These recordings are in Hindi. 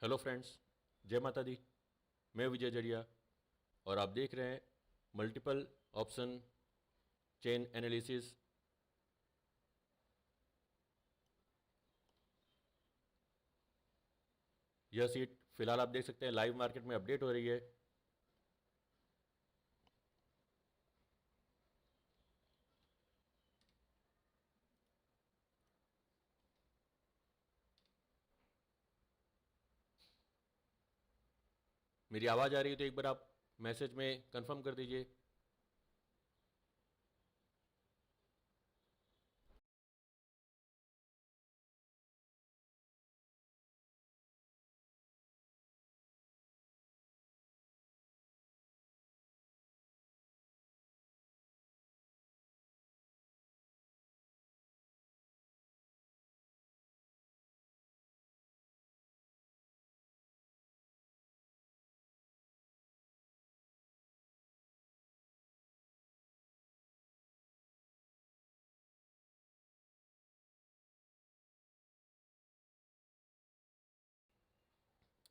हेलो फ्रेंड्स, जय माता दी। मैं विजय जड़िया और आप देख रहे हैं मल्टीपल ऑप्शन चेन एनालिसिस। यह सीट फिलहाल आप देख सकते हैं लाइव मार्केट में अपडेट हो रही है। मेरी आवाज़ आ रही है तो एक बार आप मैसेज में कंफर्म कर दीजिए।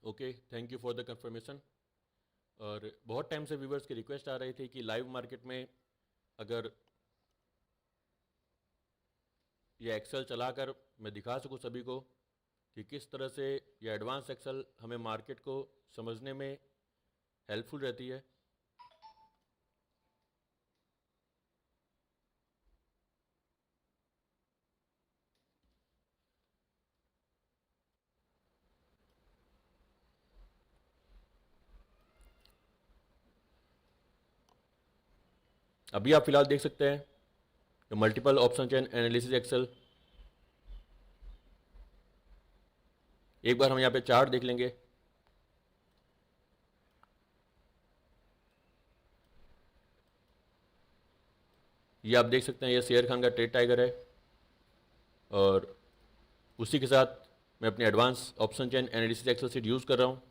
Okay, thank you for the confirmation. और बहुत टाइम से व्यूवर्स की रिक्वेस्ट आ रही थी कि लाइव मार्केट में अगर ये एक्सेल चलाकर मैं दिखा सकूं सभी को कि किस तरह से ये एडवांस एक्सेल हमें मार्केट को समझने में हेल्पफुल रहती है। अभी आप फिलहाल देख सकते हैं multiple option chain analysis Excel. एक बार हम यहाँ पे चार्ट देख लेंगे। ये आप देख सकते हैं ये शेर खान का ट्रेड टाइगर है और उसी के साथ मैं अपने advance option chain analysis Excel sheet use कर रहा हूँ।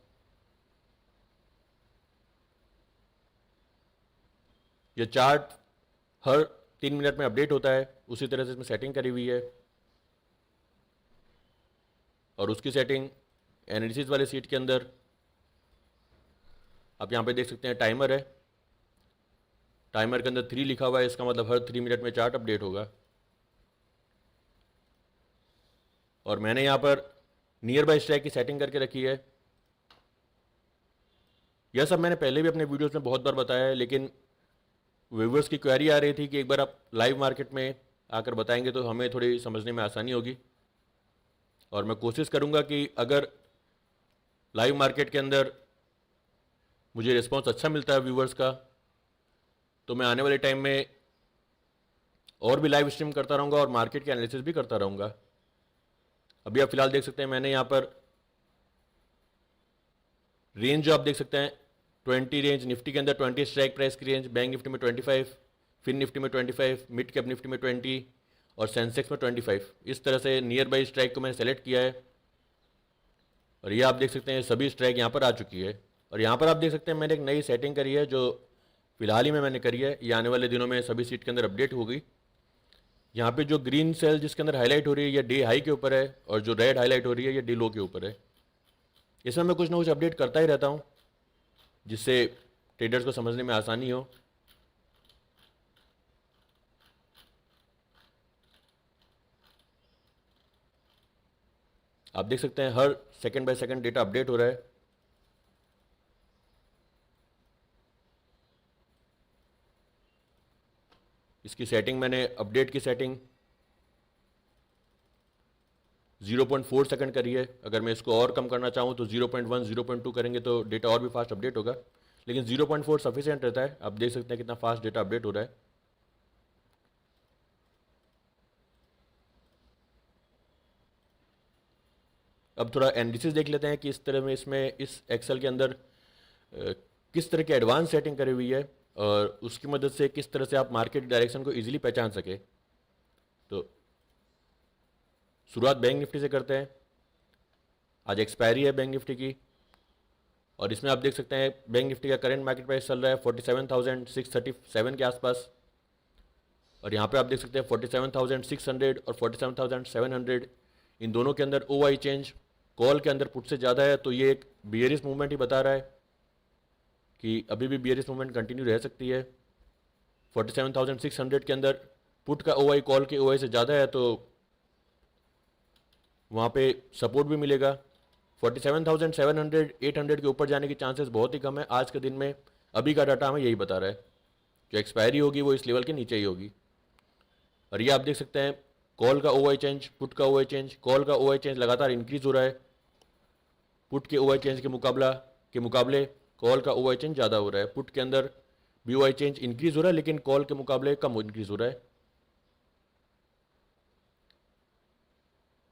ये चार्ट हर 3 मिनट में अपडेट होता है, उसी तरह से इसमें सेटिंग करी हुई है और उसकी सेटिंग एनालिसिस वाले सीट के अंदर आप यहाँ पे देख सकते हैं टाइमर है। टाइमर के अंदर 3 लिखा हुआ है, इसका मतलब हर 3 मिनट में चार्ट अपडेट होगा। और मैंने यहाँ पर नियर बाय स्ट्राइक की सेटिंग करके रखी है। यह सब मैंने पहले भी अपने वीडियोस में बहुत बार बताया है, लेकिन व्यूवर्स की क्वेरी आ रही थी कि एक बार आप लाइव मार्केट में आकर बताएंगे तो हमें थोड़ी समझने में आसानी होगी। और मैं कोशिश करूंगा कि अगर लाइव मार्केट के अंदर मुझे रिस्पांस अच्छा मिलता है व्यूवर्स का तो मैं आने वाले टाइम में और भी लाइव स्ट्रीम करता रहूँगा और मार्केट के एनालिसिस भी करता रहूँगा। अभी आप फिलहाल देख सकते हैं मैंने यहाँ पर रेंज जो आप देख सकते हैं 20 रेंज, निफ्टी के अंदर 20 स्ट्राइक प्राइस की रेंज, बैंक निफ्टी में 25, फिन निफ्टी में 25, मिड कैप निफ्टी में 20 और सेंसेक्स में 25। इस तरह से नियर बाई स्ट्राइक को मैंने सेलेक्ट किया है और ये आप देख सकते हैं सभी स्ट्राइक यहाँ पर आ चुकी है। और यहाँ पर आप देख सकते हैं मैंने एक नई सेटिंग करी है जो फिलहाल ही में मैंने करी है। ये आने वाले दिनों में सभी सीट के अंदर अपडेट होगी। यहाँ पे जो ग्रीन सेल जिसके अंदर हाईलाइट हो रही है ये डे हाई के ऊपर है और जो रेड हाईलाइट हो रही है ये डे लो के ऊपर है। इसमें मैं कुछ ना कुछ अपडेट करता ही रहता हूँ जिससे ट्रेडर्स को समझने में आसानी हो। आप देख सकते हैं हर second by second data update हो रहा है। इसकी सेटिंग मैंने अपडेट की सेटिंग 0.4 सेकंड करी है। अगर मैं इसको और कम करना चाहूँ तो 0.1 0.2 करेंगे तो डेटा और भी फास्ट अपडेट होगा, लेकिन 0.4 सफिशिएंट रहता है। आप देख सकते हैं कितना फास्ट डेटा अपडेट हो रहा है। अब थोड़ा एनालिसिस देख लेते हैं कि इस तरह में इसमें इस एक्सेल के अंदर किस तरह की एडवांस सेटिंग करी हुई है और उसकी मदद से किस तरह से आप मार्केट डायरेक्शन को इजीली पहचान सके। तो शुरुआत बैंक निफ्टी से करते हैं। आज एक्सपायरी है बैंक निफ्टी की और इसमें आप देख सकते हैं बैंक निफ्टी का करंट मार्केट प्राइस चल रहा है 47,637 के आसपास और यहाँ पे आप देख सकते हैं 47,600 और 47,700 इन दोनों के अंदर OI चेंज कॉल के अंदर पुट से ज़्यादा है, तो ये एक बियरिश मूवमेंट ही बता रहा है कि अभी भी बियरिश मूवमेंट कंटिन्यू रह सकती है। 47,600 के अंदर पुट का ओआई कॉल के ओआई से ज़्यादा है, तो वहाँ पे सपोर्ट भी मिलेगा। 47,700 800 के ऊपर जाने की चांसेस बहुत ही कम है आज के दिन में। अभी का डाटा हमें यही बता रहा है, जो एक्सपायरी होगी वो इस लेवल के नीचे ही होगी। और ये आप देख सकते हैं कॉल का ओआई चेंज, पुट का ओआई चेंज, कॉल का ओआई चेंज लगातार इंक्रीज हो रहा है। पुट के ओआई चेंज के मुकाबले कॉल का ओआई चेंज ज़्यादा हो रहा है। पुट के अंदर भी ओआई चेंज इंक्रीज हो रहा है, लेकिन कॉल के मुकाबले कम इंक्रीज हो रहा है।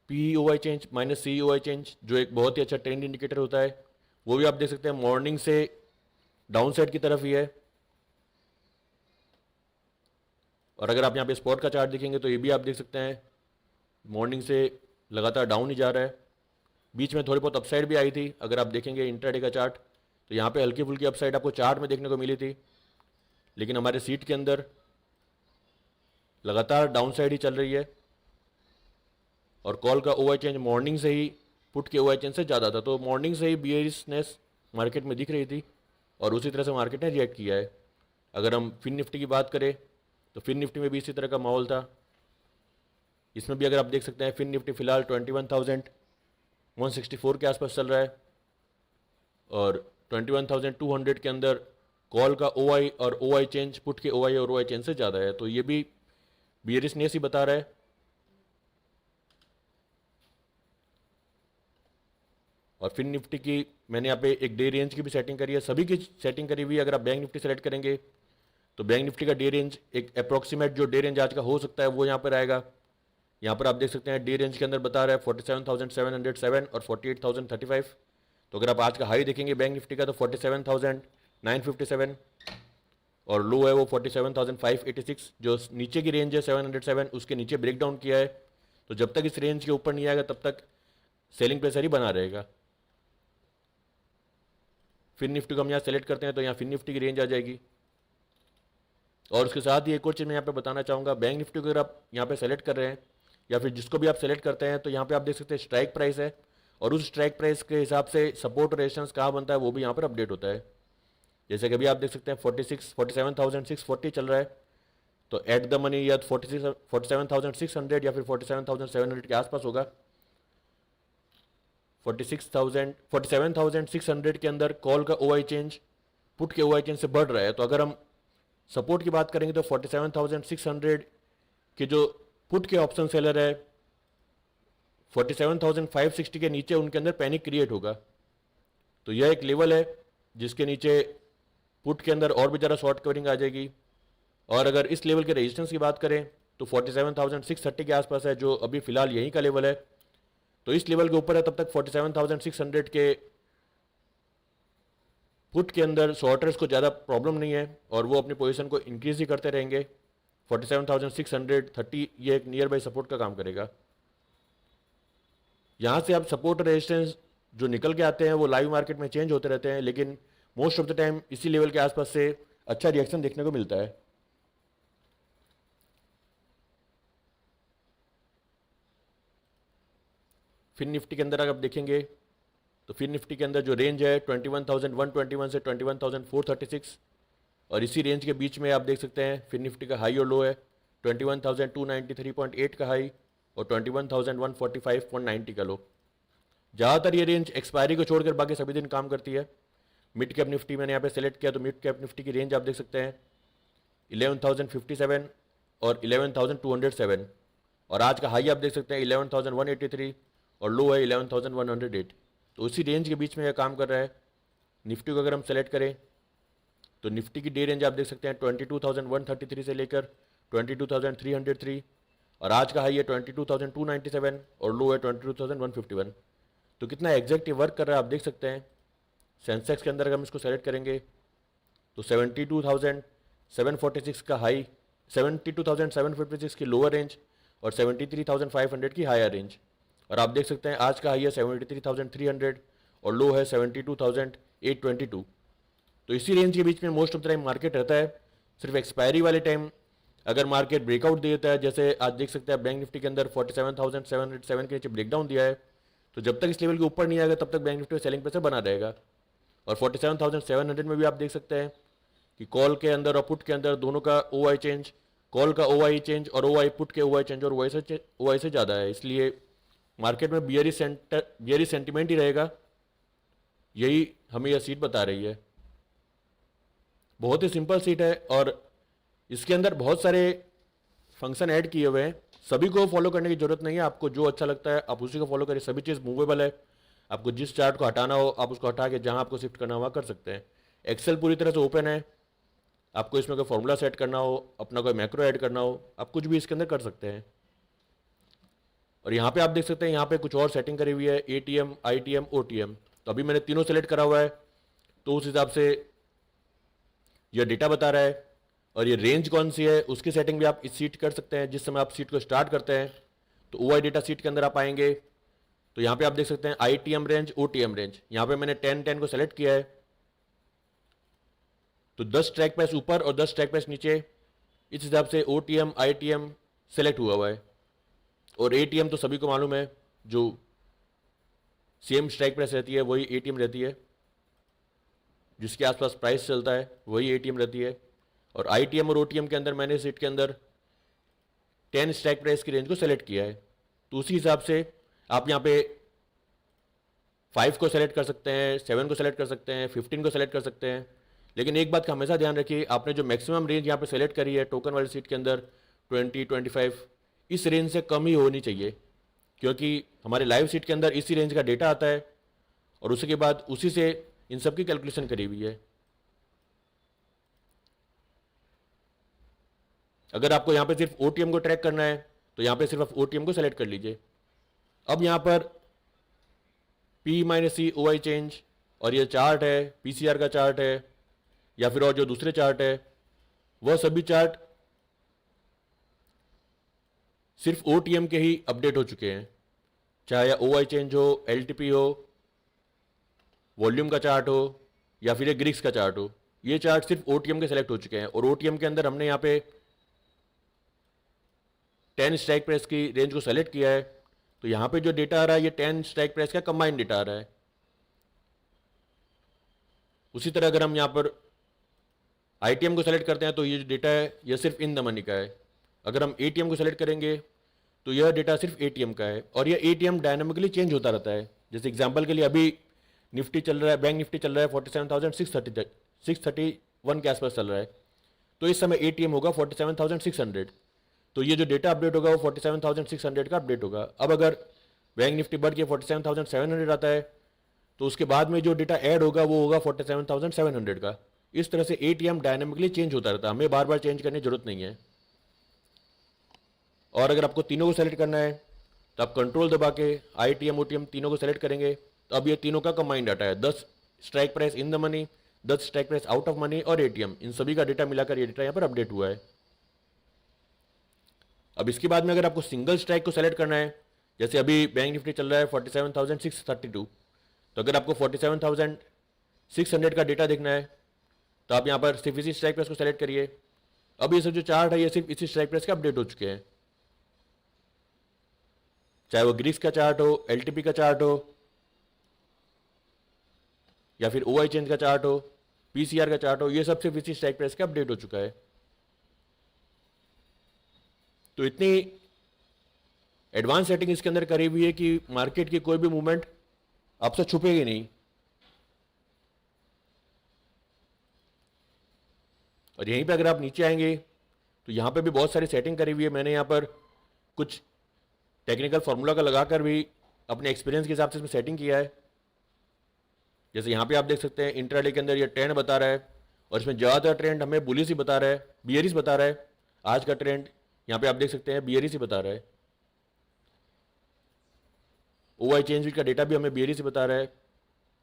पी ओआई चेंज माइनस सी ओआई चेंज, जो एक बहुत ही अच्छा ट्रेंड इंडिकेटर होता है, वो भी आप देख सकते हैं मॉर्निंग से डाउन साइड की तरफ ही है। और अगर आप यहाँ पे स्पॉट का चार्ट देखेंगे तो ये भी आप देख सकते हैं मॉर्निंग से लगातार डाउन ही जा रहा है। बीच में थोड़ी बहुत अपसाइड भी आई थी। अगर आप देखेंगे इंट्राडे का चार्ट तो यहाँ पे हल्की फुल्की अपसाइड आपको चार्ट में देखने को मिली थी, लेकिन हमारे सीट के अंदर लगातार डाउन साइड ही चल रही है। और कॉल का ओआई चेंज मॉर्निंग से ही पुट के ओआई चेंज से ज़्यादा था, तो मॉर्निंग से ही बियरिशनेस मार्केट में दिख रही थी और उसी तरह से मार्केट ने रिएक्ट किया है। अगर हम फिन निफ्टी की बात करें तो फिन निफ्टी में भी इसी तरह का माहौल था। इसमें भी अगर आप देख सकते हैं फिन निफ्टी फिलहाल 21,164 के आसपास चल रहा है और 21,200 के अंदर कॉल का ओआई और ओआई चेंज पुट के ओआई और ओआई चेंज से ज़्यादा है, तो ये भी बियरिशनेस ही बता रहा है। और फिन निफ्टी की मैंने यहाँ पे एक डे रेंज की भी सेटिंग करी है, सभी की सेटिंग करी हुई है। अगर आप बैंक निफ्टी सेलेक्ट करेंगे तो बैंक निफ्टी का डे रेंज एक अप्रॉक्सीमेट जो डे रेंज आज का हो सकता है वो यहाँ पर आएगा। यहाँ पर आप देख सकते हैं डे रेंज के अंदर बता रहा है 47,707 और 48,035। तो अगर आप आज का हाई देखेंगे बैंक निफ्टी का तो 47,957 और लो है वो 47,586। जो नीचे की रेंज है 707 उसके नीचे ब्रेक डाउन किया है, तो जब तक इस रेंज के ऊपर नहीं आएगा तब तक सेलिंग प्रेशर ही बना रहेगा। फिन निफ्टी को हम यहाँ सेलेक्ट करते हैं तो यहाँ फिन निफ्टी की रेंज आ जाएगी। और उसके साथ ही एक और चीज़ मैं यहाँ पे बताना चाहूँगा, बैंक निफ्टी को अगर आप यहाँ पे सेलेक्ट कर रहे हैं या फिर जिसको भी आप सेलेक्ट करते हैं तो यहाँ पे आप देख सकते हैं स्ट्राइक प्राइस है और उस स्ट्राइक प्राइस के हिसाब से सपोर्ट रेजिस्टेंस कहाँ बनता है वो भी यहाँ पर अपडेट होता है। जैसे कि अभी आप देख सकते हैं 47,640 चल रहा है, तो एट द मनी या 47,600 या फिर 47,700 के आसपास होगा। 47,600 के अंदर कॉल का ओआई चेंज पुट के ओआई चेंज से बढ़ रहा है, तो अगर हम सपोर्ट की बात करेंगे तो 47,600 के जो पुट के ऑप्शन सेलर है 47,560 के नीचे उनके अंदर पैनिक क्रिएट होगा। तो यह एक लेवल है जिसके नीचे पुट के अंदर और भी ज़्यादा शॉर्ट कवरिंग आ जाएगी। और अगर इस लेवल के रेजिस्टेंस की बात करें तो 47,630 के आसपास है, जो अभी फिलहाल यहीं का लेवल है। तो इस लेवल के ऊपर है तब तक 47,600 के पुट के अंदर शॉर्टर्स को ज़्यादा प्रॉब्लम नहीं है और वो अपनी पोजीशन को इंक्रीज ही करते रहेंगे। 47,630 ये एक नियर बाई सपोर्ट का काम करेगा। यहाँ से आप सपोर्ट रेजिस्टेंस जो निकल के आते हैं वो लाइव मार्केट में चेंज होते रहते हैं, लेकिन मोस्ट ऑफ द टाइम इसी लेवल के आसपास से अच्छा रिएक्शन देखने को मिलता है। फिन निफ्टी के अंदर अगर आप देखेंगे तो फिन निफ्टी के अंदर जो रेंज है 21,121 से 21,436 और इसी रेंज के बीच में आप देख सकते हैं फिन निफ्टी का हाई और लो है 21,293.8 का हाई और 21,145.90 का लो। ज़्यादातर ये रेंज एक्सपायरी को छोड़कर बाकी सभी दिन काम करती है। मिड कैप निफ्टी मैंने यहाँ पे सेलेक्ट किया तो मिड कैप निफ्टी की रेंज आप देख सकते हैं 11,057 और 11,207 और आज का हाई आप देख सकते हैं 11,183 और लो है 11,108। तो उसी रेंज के बीच में यह काम कर रहा है। निफ्टी को अगर हम सेलेक्ट करें तो निफ्टी की डे रेंज आप देख सकते हैं 22,133 से लेकर 22,303 और आज का हाई है 22,297 और लो है 22,151। तो कितना एग्जैक्ट वर्क कर रहा है आप देख सकते हैं। सेंसेक्स के अंदर अगर हम इसको सेलेक्ट करेंगे तो 72,746 का हाई, 72,756 की लोअर रेंज और 73,500 की हायर रेंज। और आप देख सकते हैं आज का हाई है 73,300 और लो है 72,822। तो इसी रेंज के बीच में most of the time market रहता है। सिर्फ एक्सपायरी वाले टाइम अगर मार्केट ब्रेकआउट देता है, जैसे आज देख सकते हैं बैंक निफ्टी के अंदर 47,707 के नीचे ब्रेकडाउन दिया है, तो जब तक इस लेवल के ऊपर नहीं आएगा तब तक बैंक निफ्टी में सेलिंग प्रेशर बना रहेगा। और 47,700 में भी आप देख सकते हैं कि कॉल के अंदर और पुट के अंदर दोनों का ओआई चेंज, कॉल का ओआई चेंज और ओआई पुट के ओआई चेंज और ओआई से ज़्यादा है। इसलिए मार्केट में बियरी सेंटिमेंट ही रहेगा, यही हमें यह सीट बता रही है। बहुत ही सिंपल सीट है और इसके अंदर बहुत सारे फंक्शन ऐड किए हुए हैं, सभी को फॉलो करने की जरूरत नहीं है। आपको जो अच्छा लगता है आप उसी को फॉलो करिए। सभी चीज़ मूवेबल है, आपको जिस चार्ट को हटाना हो आप उसको हटा के जहां आपको शिफ्ट करना हो वहाँ कर सकते हैं। एक्सेल पूरी तरह से ओपन है, आपको इसमें कोई फॉर्मूला सेट करना हो, अपना कोई मैक्रो ऐड करना हो, आप कुछ भी इसके अंदर कर सकते हैं। और यहाँ पे आप देख सकते हैं यहाँ पे कुछ और सेटिंग करी हुई है, एटीएम, आईटीएम, ओटीएम। तो अभी मैंने तीनों सेलेक्ट करा हुआ है, तो उस हिसाब से यह डेटा बता रहा है। और ये रेंज कौन सी है उसकी सेटिंग भी आप इस सीट कर सकते हैं। जिस समय आप सीट को स्टार्ट करते हैं तो ओआई डेटा सीट के अंदर आप आएंगे, तो यहाँ पे आप देख सकते हैं आईटीएम रेंज, ओटीएम रेंज। यहाँ पे मैंने 10-10 को सेलेक्ट किया है, तो 10 स्ट्राइक प्राइस ऊपर और 10 स्ट्राइक प्राइस नीचे, इस हिसाब से ओटीएम, आईटीएम सेलेक्ट हुआ है। और एटीएम तो सभी को मालूम है, जो सेम स्ट्राइक प्राइस रहती है वही एटीएम रहती है, जिसके आसपास प्राइस चलता है वही एटीएम रहती है। और आईटीएम और ओटीएम के अंदर मैंने सीट के अंदर 10 स्ट्राइक प्राइस की रेंज को सेलेक्ट किया है, तो उसी हिसाब से आप यहाँ पे 5 को सेलेक्ट कर सकते हैं, 7 को सेलेक्ट कर सकते हैं, 15 को सेलेक्ट कर सकते हैं। लेकिन एक बात का हमेशा ध्यान रखिए, आपने जो मैक्सिमम रेंज यहाँ पे सेलेक्ट करी है टोकन वाली सीट के अंदर 20-25, इस रेंज से कम ही होनी चाहिए, क्योंकि हमारे लाइव सीट के अंदर इसी रेंज का डेटा आता है और उसके बाद उसी से इन सब की कैलकुलेशन करी हुई है। अगर आपको यहाँ पे सिर्फ ओटीएम को ट्रैक करना है तो यहाँ पे सिर्फ आप ओटीएम को सेलेक्ट कर लीजिए। अब यहाँ पर P-C ओआई चेंज और ये चार्ट है, पीसीआर का चार्ट है या फिर और जो दूसरे चार्ट है, वह सभी चार्ट सिर्फ ओटीएम के ही अपडेट हो चुके हैं। चाहे ओआई चेंज हो, एलटीपी हो, वॉल्यूम का चार्ट हो या फिर एक ग्रिक्स का चार्ट हो, ये चार्ट सिर्फ ओटीएम के सेलेक्ट हो चुके हैं। और ओटीएम के अंदर हमने यहाँ पे 10 स्ट्राइक प्राइस की रेंज को सेलेक्ट किया है, तो यहाँ पे जो डेटा आ रहा है ये 10 स्ट्राइक प्राइस का कंबाइंड डेटा आ रहा है। उसी तरह अगर हम यहाँ पर आईटीएम को सेलेक्ट करते हैं तो ये जो डेटा है ये सिर्फ इन द मनी का है। अगर हम एटीएम को सेलेक्ट करेंगे तो यह डेटा सिर्फ एटीएम का है और यह एटीएम डायनामिकली चेंज होता रहता है। जैसे एग्जांपल के लिए अभी निफ्टी चल रहा है, बैंक निफ्टी चल रहा है 47,631 के आसपास चल रहा है, तो इस समय एटीएम होगा 47,600। तो ये जो डेटा अपडेट होगा वो 47,600 का अपडेट होगा। अब अगर बैंक निफ्टी बढ़ के 47,700 आता है तो उसके बाद में जो डेटा ऐड होगा वो होगा 47,700 का। इस तरह से एटीएम डायनामिकली चेंज होता रहता है, हमें बार बार चेंज करने की जरूरत नहीं है। और अगर आपको तीनों को सेलेक्ट करना है तो आप कंट्रोल दबा के आईटीएम, ओटीएम तीनों को सेलेक्ट करेंगे, तो अब ये तीनों का कंबाइंड डाटा है। 10 strike price in the money, 10 strike price out of money और एटीएम, इन सभी का डेटा मिलाकर ये डेटा यहाँ पर अपडेट हुआ है। अब इसके बाद में अगर आपको सिंगल स्ट्राइक को सेलेक्ट करना है, जैसे अभी बैंक निफ्टी चल रहा है 47,632, तो अगर आपको 47,600 का डेटा देखना है तो आप यहाँ पर सिर्फ इसी स्ट्राइक प्राइस को सेलेक्ट करिए। अब ये सब जो चार्ट है ये सिर्फ इसी स्ट्राइक प्राइस के अपडेट हो चुके हैं, चाहे वो ग्रीक्स का चार्ट हो, एलटीपी का चार्ट हो या फिर ओआई चेंज का चार्ट हो, पीसीआर का चार्ट हो, ये सब सिर्फ इसी स्ट्राइक प्राइस का अपडेट हो चुका है। तो इतनी एडवांस सेटिंग इसके अंदर करी हुई है कि मार्केट की कोई भी मूवमेंट आपसे छुपेगी नहीं। और यहीं पे अगर आप नीचे आएंगे तो यहाँ पे भी बहुत सारी सेटिंग करी हुई है। मैंने यहाँ पर कुछ टेक्निकल फार्मूला का लगाकर भी अपने एक्सपीरियंस के हिसाब से इसमें सेटिंग किया है। जैसे यहाँ पे आप देख सकते हैं इंट्राडे के अंदर ये ट्रेंड बता रहा है और इसमें ज़्यादातर ट्रेंड हमें बुलिश ही बता रहा है, बियरिश बता रहा है। आज का ट्रेंड यहाँ पे आप देख सकते हैं बियरिश ही बता रहा है। ओआई चेंज का डेटा भी हमें बियरिश ही बता रहा है।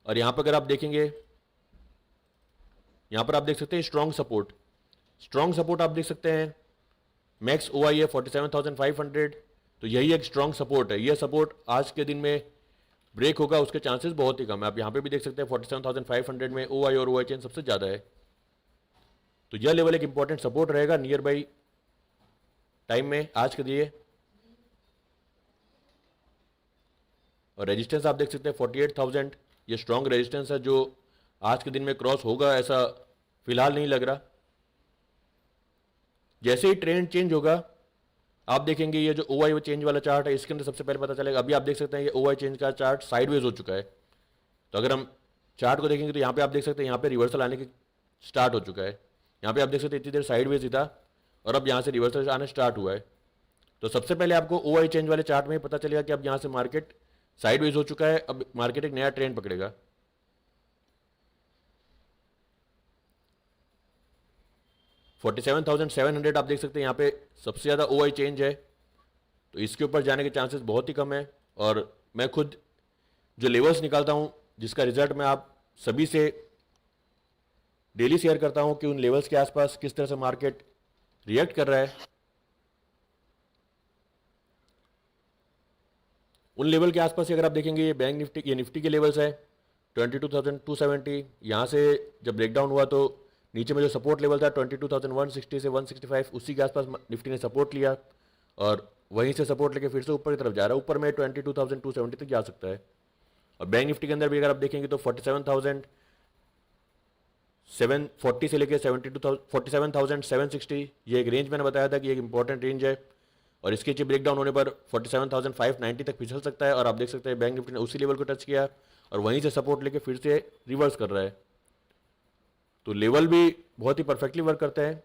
और यहाँ पर अगर आप देखेंगे, यहाँ पर आप देख सकते हैं स्ट्रॉन्ग सपोर्ट आप देख सकते हैं। मैक्स ओआई है 47,500, तो यही एक स्ट्रॉन्ग सपोर्ट है। यह सपोर्ट आज के दिन में ब्रेक होगा उसके चांसेस बहुत ही कम है। आप यहाँ पे भी देख सकते हैं 47,500 में ओआई और ओआई चेंज सबसे ज़्यादा है, तो यह लेवल एक इंपॉर्टेंट सपोर्ट रहेगा नियर बाई टाइम में आज के लिए। और रेजिस्टेंस आप देख सकते हैं 48,000, ये स्ट्रॉन्ग रेजिस्टेंस है जो आज के दिन में क्रॉस होगा ऐसा फिलहाल नहीं लग रहा। जैसे ही ट्रेंड चेंज होगा आप देखेंगे ये जो ओ आई चेंज वाला चार्ट है इसके अंदर सबसे पहले पता चलेगा। अभी आप देख सकते हैं ये ओ आई चेंज का चार्ट साइडवेज हो चुका है। तो अगर हम चार्ट को देखेंगे तो यहाँ पे आप देख सकते हैं यहाँ पे रिवर्सल आने की स्टार्ट हो चुका है। यहाँ पे आप देख सकते हैं इतनी देर साइडवेज ही था और अब यहाँ से रिवर्सल आना स्टार्ट हुआ है। तो सबसे पहले आपको ओ आई चेंज वाले चार्ट में ही पता चलेगा कि अब यहाँ से मार्केट साइडवेज हो चुका है, अब मार्केट एक नया ट्रेंड पकड़ेगा। $47,700 आप देख सकते हैं यहाँ पे सबसे ज़्यादा ओ आई चेंज है, तो इसके ऊपर जाने के चांसेस बहुत ही कम है। और मैं खुद जो लेवल्स निकालता हूँ जिसका रिजल्ट मैं आप सभी से डेली शेयर करता हूँ कि उन लेवल्स के आसपास किस तरह से मार्केट रिएक्ट कर रहा है। उन लेवल के आसपास अगर आप देखेंगे ये बैंक निफ्टी, ये निफ्टी के लेवल्स है 22,270। यहाँ से जब ब्रेकडाउन हुआ तो नीचे में जो सपोर्ट लेवल था 22,160 से 165, उसी के आसपास निफ्टी ने सपोर्ट लिया और वहीं से सपोर्ट लेके फिर से ऊपर की तरफ जा रहा है। ऊपर में 22,270 तक जा सकता है। और बैंक निफ्टी के अंदर भी अगर आप देखेंगे तो 47,740 से लेके 47,760, ये एक रेंज मैंने बताया था कि एक इंपॉर्टेंट रेंज है और इसके नीचे ब्रेकडाउन होने पर 47,590 तक फिसल सकता है। और आप देख सकते हैं बैंक निफ्टी ने उसी लेवल को टच किया और वहीं से सपोर्ट लेके फिर से रिवर्स कर रहा है। तो लेवल भी बहुत ही परफेक्टली वर्क करते हैं।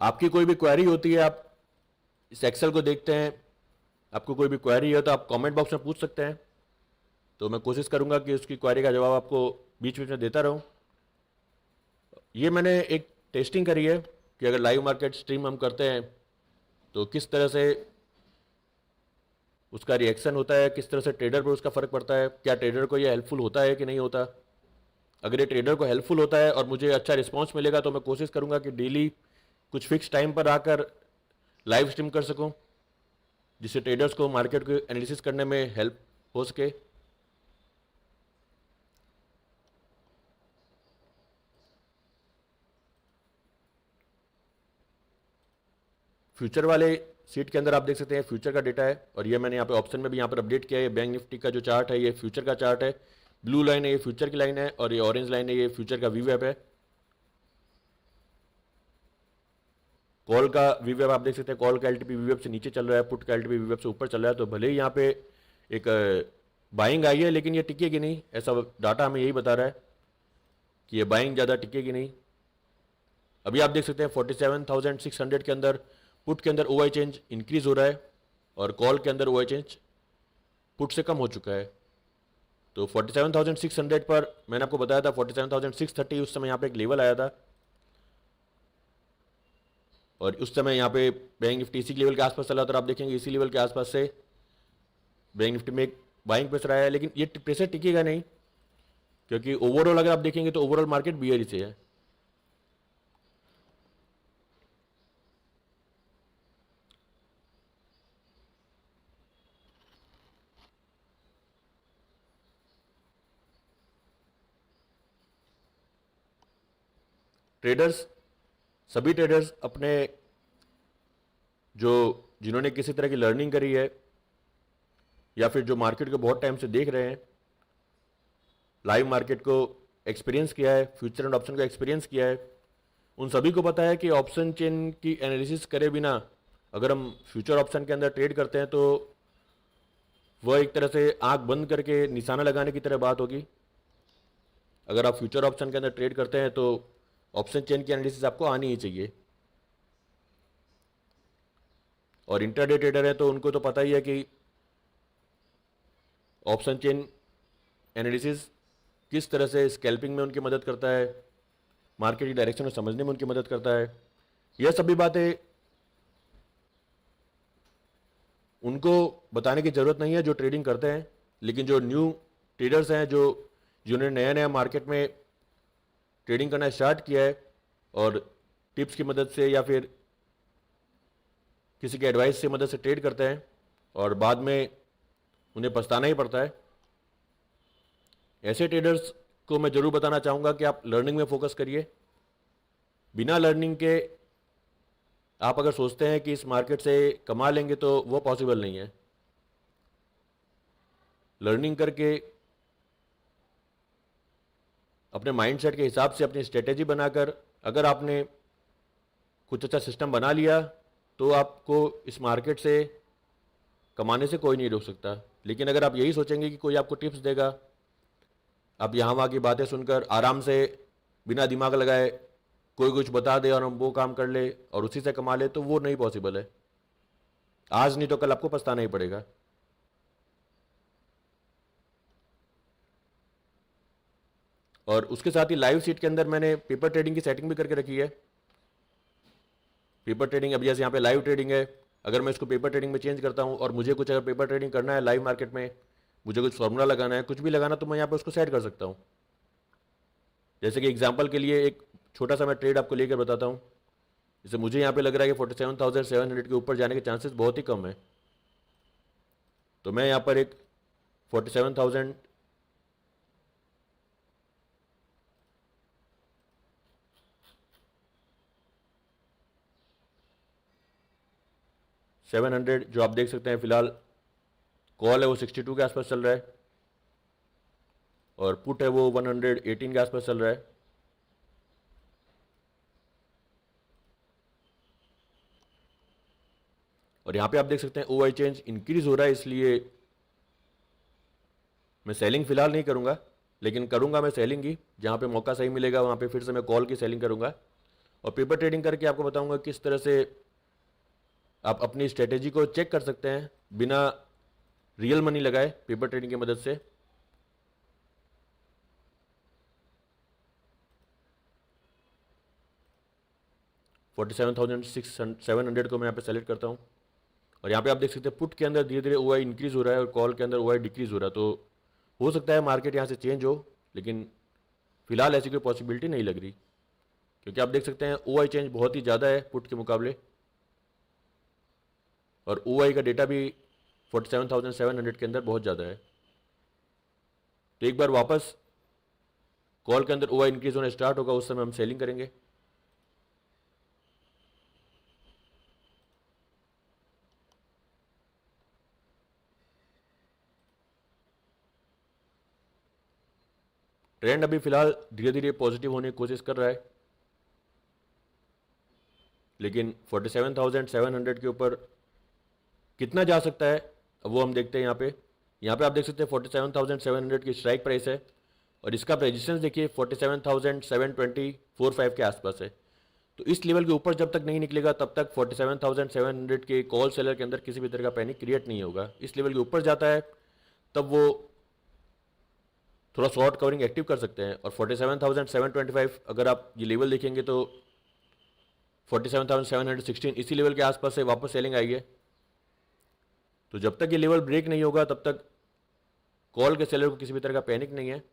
आपकी कोई भी क्वेरी होती है, आप इस एक्सेल को देखते हैं, आपको कोई भी क्वेरी है तो आप कमेंट बॉक्स में पूछ सकते हैं, तो मैं कोशिश करूंगा कि उसकी क्वेरी का जवाब आपको बीच बीच में देता रहूं। ये मैंने एक टेस्टिंग करी है कि अगर लाइव मार्केट स्ट्रीम हम करते हैं तो किस तरह से उसका रिएक्शन होता है, किस तरह से ट्रेडर पर उसका फ़र्क पड़ता है, क्या ट्रेडर को ये हेल्पफुल होता है कि नहीं होता। अगर ये ट्रेडर को हेल्पफुल होता है और मुझे अच्छा रिस्पांस मिलेगा तो मैं कोशिश करूंगा कि डेली कुछ फिक्स टाइम पर आकर लाइव स्ट्रीम कर सकूं, जिससे ट्रेडर्स को मार्केट को एनालिसिस करने में हेल्प हो सके। फ्यूचर वाले सीट के अंदर आप देख सकते हैं फ्यूचर का डेटा है और ये मैंने यहाँ पे ऑप्शन में भी यहाँ पर अपडेट किया है। बैंक निफ्टी का जो चार्ट है ये फ्यूचर का चार्ट है, ब्लू लाइन है ये फ्यूचर की लाइन है और ये ऑरेंज लाइन है ये फ्यूचर का वीवेप है। कॉल का वीवेप आप देख सकते हैं, कॉल का एलटीपी वीवेप से नीचे चल रहा है, पुट का एलटीपी वीवेप से ऊपर चल रहा है। तो भले ही यहाँ पे एक बाइंग आई है लेकिन ये टिकेगी नहीं, ऐसा डाटा हमें यही बता रहा है कि ये बाइंग ज़्यादा टिकेगी नहीं। अभी आप देख सकते हैं 47,600 के अंदर पुट के अंदर ओआई चेंज इंक्रीज हो रहा है और कॉल के अंदर ओआई चेंज पुट से कम हो चुका है। तो 47,600 पर मैंने आपको बताया था 47,630 उस समय यहाँ पे एक लेवल आया था और उस समय यहाँ पे बैंक निफ्टी इसी लेवल के आसपास चला था। और आप देखेंगे इसी लेवल के आसपास से बैंक निफ्टी में एक बाइंग प्रेशर आया है, लेकिन ये प्रेशर टिकेगा नहीं क्योंकि ओवरऑल अगर आप देखेंगे तो ओवरऑल मार्केट बियरिश से है। ट्रेडर्स, सभी ट्रेडर्स अपने जो जिन्होंने किसी तरह की लर्निंग करी है या फिर जो मार्केट को बहुत टाइम से देख रहे हैं, लाइव मार्केट को एक्सपीरियंस किया है, फ्यूचर एंड ऑप्शन को एक्सपीरियंस किया है, उन सभी को पता है कि ऑप्शन चेन की एनालिसिस करे बिना अगर हम फ्यूचर ऑप्शन के अंदर ट्रेड करते हैं तो वह एक तरह से आंख बंद करके निशाना लगाने की तरह बात होगी। अगर आप फ्यूचर ऑप्शन के अंदर ट्रेड करते हैं तो ऑप्शन चेन की एनालिसिस आपको आनी ही चाहिए। और इंट्राडे ट्रेडर है तो उनको तो पता ही है कि ऑप्शन चेन एनालिसिस किस तरह से स्कैल्पिंग में उनकी मदद करता है, मार्केट की डायरेक्शन को समझने में उनकी मदद करता है। यह सभी बातें उनको बताने की ज़रूरत नहीं है जो ट्रेडिंग करते हैं, लेकिन जो न्यू ट्रेडर्स हैं, जो जिन्होंने नया नया मार्केट में ट्रेडिंग करना स्टार्ट किया है और टिप्स की मदद से या फिर किसी के एडवाइस से मदद से ट्रेड करते हैं और बाद में उन्हें पछताना ही पड़ता है, ऐसे ट्रेडर्स को मैं ज़रूर बताना चाहूँगा कि आप लर्निंग में फोकस करिए। बिना लर्निंग के आप अगर सोचते हैं कि इस मार्केट से कमा लेंगे तो वो पॉसिबल नहीं है। लर्निंग करके अपने माइंडसेट के हिसाब से अपनी स्ट्रेटेजी बनाकर अगर आपने कुछ अच्छा सिस्टम बना लिया तो आपको इस मार्केट से कमाने से कोई नहीं रोक सकता। लेकिन अगर आप यही सोचेंगे कि कोई आपको टिप्स देगा, आप यहाँ वहाँ की बातें सुनकर आराम से बिना दिमाग लगाए कोई कुछ बता दे और हम वो काम कर ले और उसी से कमा ले, तो वो नहीं पॉसिबल है। आज नहीं तो कल आपको पछताना ही पड़ेगा। और उसके साथ ही लाइव सीट के अंदर मैंने पेपर ट्रेडिंग की सेटिंग भी करके रखी है। पेपर ट्रेडिंग अब जैसे यहाँ पे लाइव ट्रेडिंग है, अगर मैं इसको पेपर ट्रेडिंग में चेंज करता हूँ और मुझे कुछ अगर पेपर ट्रेडिंग करना है लाइव मार्केट में, मुझे कुछ फॉर्मूला लगाना है, कुछ भी लगाना, तो मैं यहाँ पे उसको सेट कर सकता हूँ। जैसे कि एग्जांपल के लिए एक छोटा सा मैं ट्रेड आपको लेकर बताता हूँ। जैसे मुझे यहाँ पे लग रहा है कि 47,700 के ऊपर जाने के चांसेस बहुत ही कम है, तो मैं यहाँ पर एक 47,700 जो आप देख सकते हैं फिलहाल कॉल है वो 62 के आसपास चल रहा है और पुट है वो 118 के आसपास चल रहा है। और यहाँ पे आप देख सकते हैं OI चेंज इंक्रीज हो रहा है, इसलिए मैं सेलिंग फिलहाल नहीं करूँगा, लेकिन करूँगा मैं सेलिंग ही। जहाँ पे मौका सही मिलेगा वहाँ पे फिर से मैं कॉल की सेलिंग करूँगा और पेपर ट्रेडिंग करके आपको बताऊँगा किस तरह से आप अपनी स्ट्रेटेजी को चेक कर सकते हैं बिना रियल मनी लगाए पेपर ट्रेडिंग की मदद से। $47,700 को मैं यहाँ पे सेलेक्ट करता हूँ और यहाँ पे आप देख सकते हैं पुट के अंदर धीरे धीरे OI इंक्रीज हो रहा है और कॉल के अंदर OI डिक्रीज हो रहा है। तो हो सकता है मार्केट यहाँ से चेंज हो, लेकिन फिलहाल ऐसी कोई पॉसिबिलिटी नहीं लग रही, क्योंकि आप देख सकते हैं OI चेंज बहुत ही ज़्यादा है पुट के मुकाबले और OI का डेटा भी 47,700 के अंदर बहुत ज़्यादा है। तो एक बार वापस कॉल के अंदर OI इंक्रीज होना स्टार्ट होगा, उस समय हम सेलिंग करेंगे। ट्रेंड अभी फिलहाल धीरे धीरे पॉजिटिव होने की कोशिश कर रहा है, लेकिन 47,700 के ऊपर कितना जा सकता है अब वो हम देखते हैं। यहाँ पे आप देख सकते हैं 47,700 की स्ट्राइक प्राइस है और इसका रेजिस्टेंस देखिए 47,724.5 के आसपास है। तो इस लेवल के ऊपर जब तक नहीं निकलेगा तब तक 47,700 के कॉल सेलर के अंदर किसी भी तरह का पैनिक क्रिएट नहीं होगा। इस लेवल के ऊपर जाता है तब वो थोड़ा शॉर्ट कवरिंग एक्टिव कर सकते हैं और 47,725 अगर आप ये लेवल देखेंगे तो 47,716 इसी लेवल के आसपास से वापस सेलिंग आई है। तो जब तक ये लेवल ब्रेक नहीं होगा तब तक कॉल के सेलर को किसी भी तरह का पैनिक नहीं है,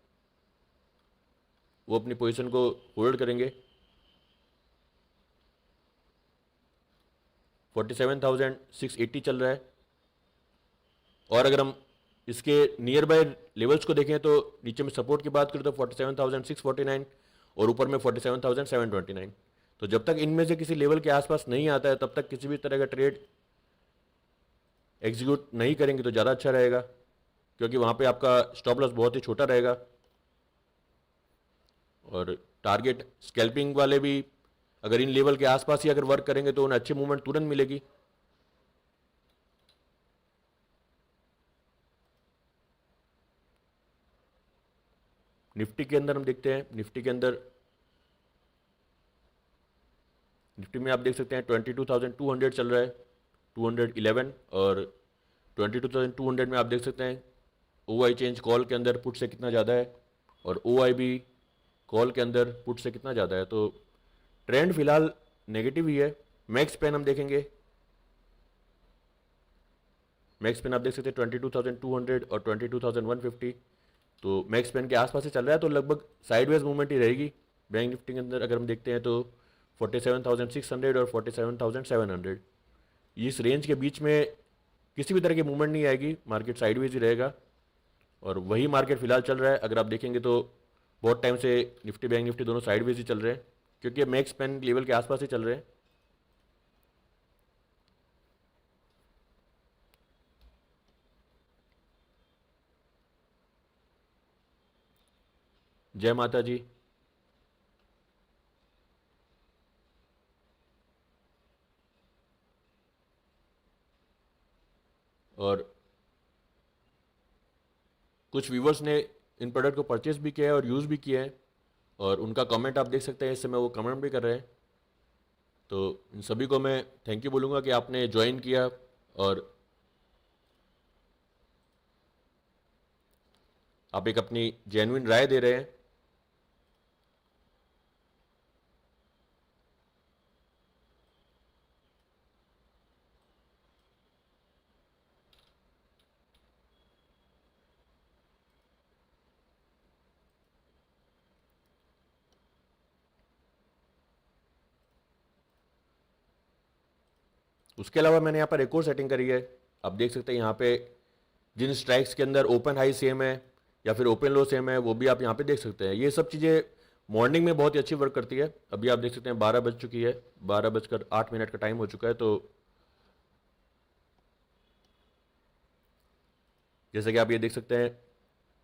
वो अपनी पोजीशन को होल्ड करेंगे। 47,680 चल रहा है और अगर हम इसके नियर बाय लेवल्स को देखें तो नीचे में सपोर्ट की बात करें तो 47,649 और ऊपर में 47,729। तो जब तक इनमें से किसी लेवल के आसपास नहीं आता है तब तक किसी भी तरह का ट्रेड एग्जीक्यूट नहीं करेंगे तो ज़्यादा अच्छा रहेगा, क्योंकि वहाँ पे आपका स्टॉप लॉस बहुत ही छोटा रहेगा और टारगेट स्कैल्पिंग वाले भी अगर इन लेवल के आसपास ही अगर वर्क करेंगे तो उन्हें अच्छी मूवमेंट तुरंत मिलेगी। निफ्टी के अंदर हम देखते हैं, निफ्टी में आप देख सकते हैं 22,200 चल रहा है, 211 और 22,200 में आप देख सकते हैं OI चेंज कॉल के अंदर पुट से कितना ज़्यादा है और OI भी कॉल के अंदर पुट से कितना ज़्यादा है। तो ट्रेंड फिलहाल नेगेटिव ही है। मैक्स पेन हम देखेंगे, मैक्स पेन आप देख सकते हैं 22,200 और 22,150, तो मैक्स पेन के आसपास ही चल रहा है, तो लगभग साइडवेज मूवमेंट ही रहेगी। बैंक निफ्टी के अंदर अगर हम देखते हैं तो 47,600 और 47,700 इस रेंज के बीच में किसी भी तरह की मूवमेंट नहीं आएगी, मार्केट साइडवेज ही रहेगा और वही मार्केट फिलहाल चल रहा है। अगर आप देखेंगे तो बहुत टाइम से निफ्टी बैंक निफ्टी दोनों साइडवेज ही चल रहे हैं, क्योंकि मैक्स पेन लेवल के आसपास ही चल रहे हैं। जय माता जी। और कुछ व्यूवर्स ने इन प्रोडक्ट को परचेज भी किया है और यूज़ भी किया है, और उनका कमेंट आप देख सकते हैं, इस समय वो कमेंट भी कर रहे हैं। तो इन सभी को मैं थैंक यू बोलूँगा कि आपने ज्वाइन किया और आप एक अपनी जेन्युइन राय दे रहे हैं। उसके अलावा मैंने यहाँ पर एक और सेटिंग करी है। आप देख सकते हैं यहाँ पे जिन स्ट्राइक्स के अंदर ओपन हाई सेम है या फिर ओपन लो सेम है, वो भी आप यहाँ पे देख सकते हैं। ये सब चीज़ें मॉर्निंग में बहुत ही अच्छी वर्क करती है। अभी आप देख सकते हैं 12 बज चुकी है, 12:08 का टाइम हो चुका है। तो जैसे कि आप ये देख सकते हैं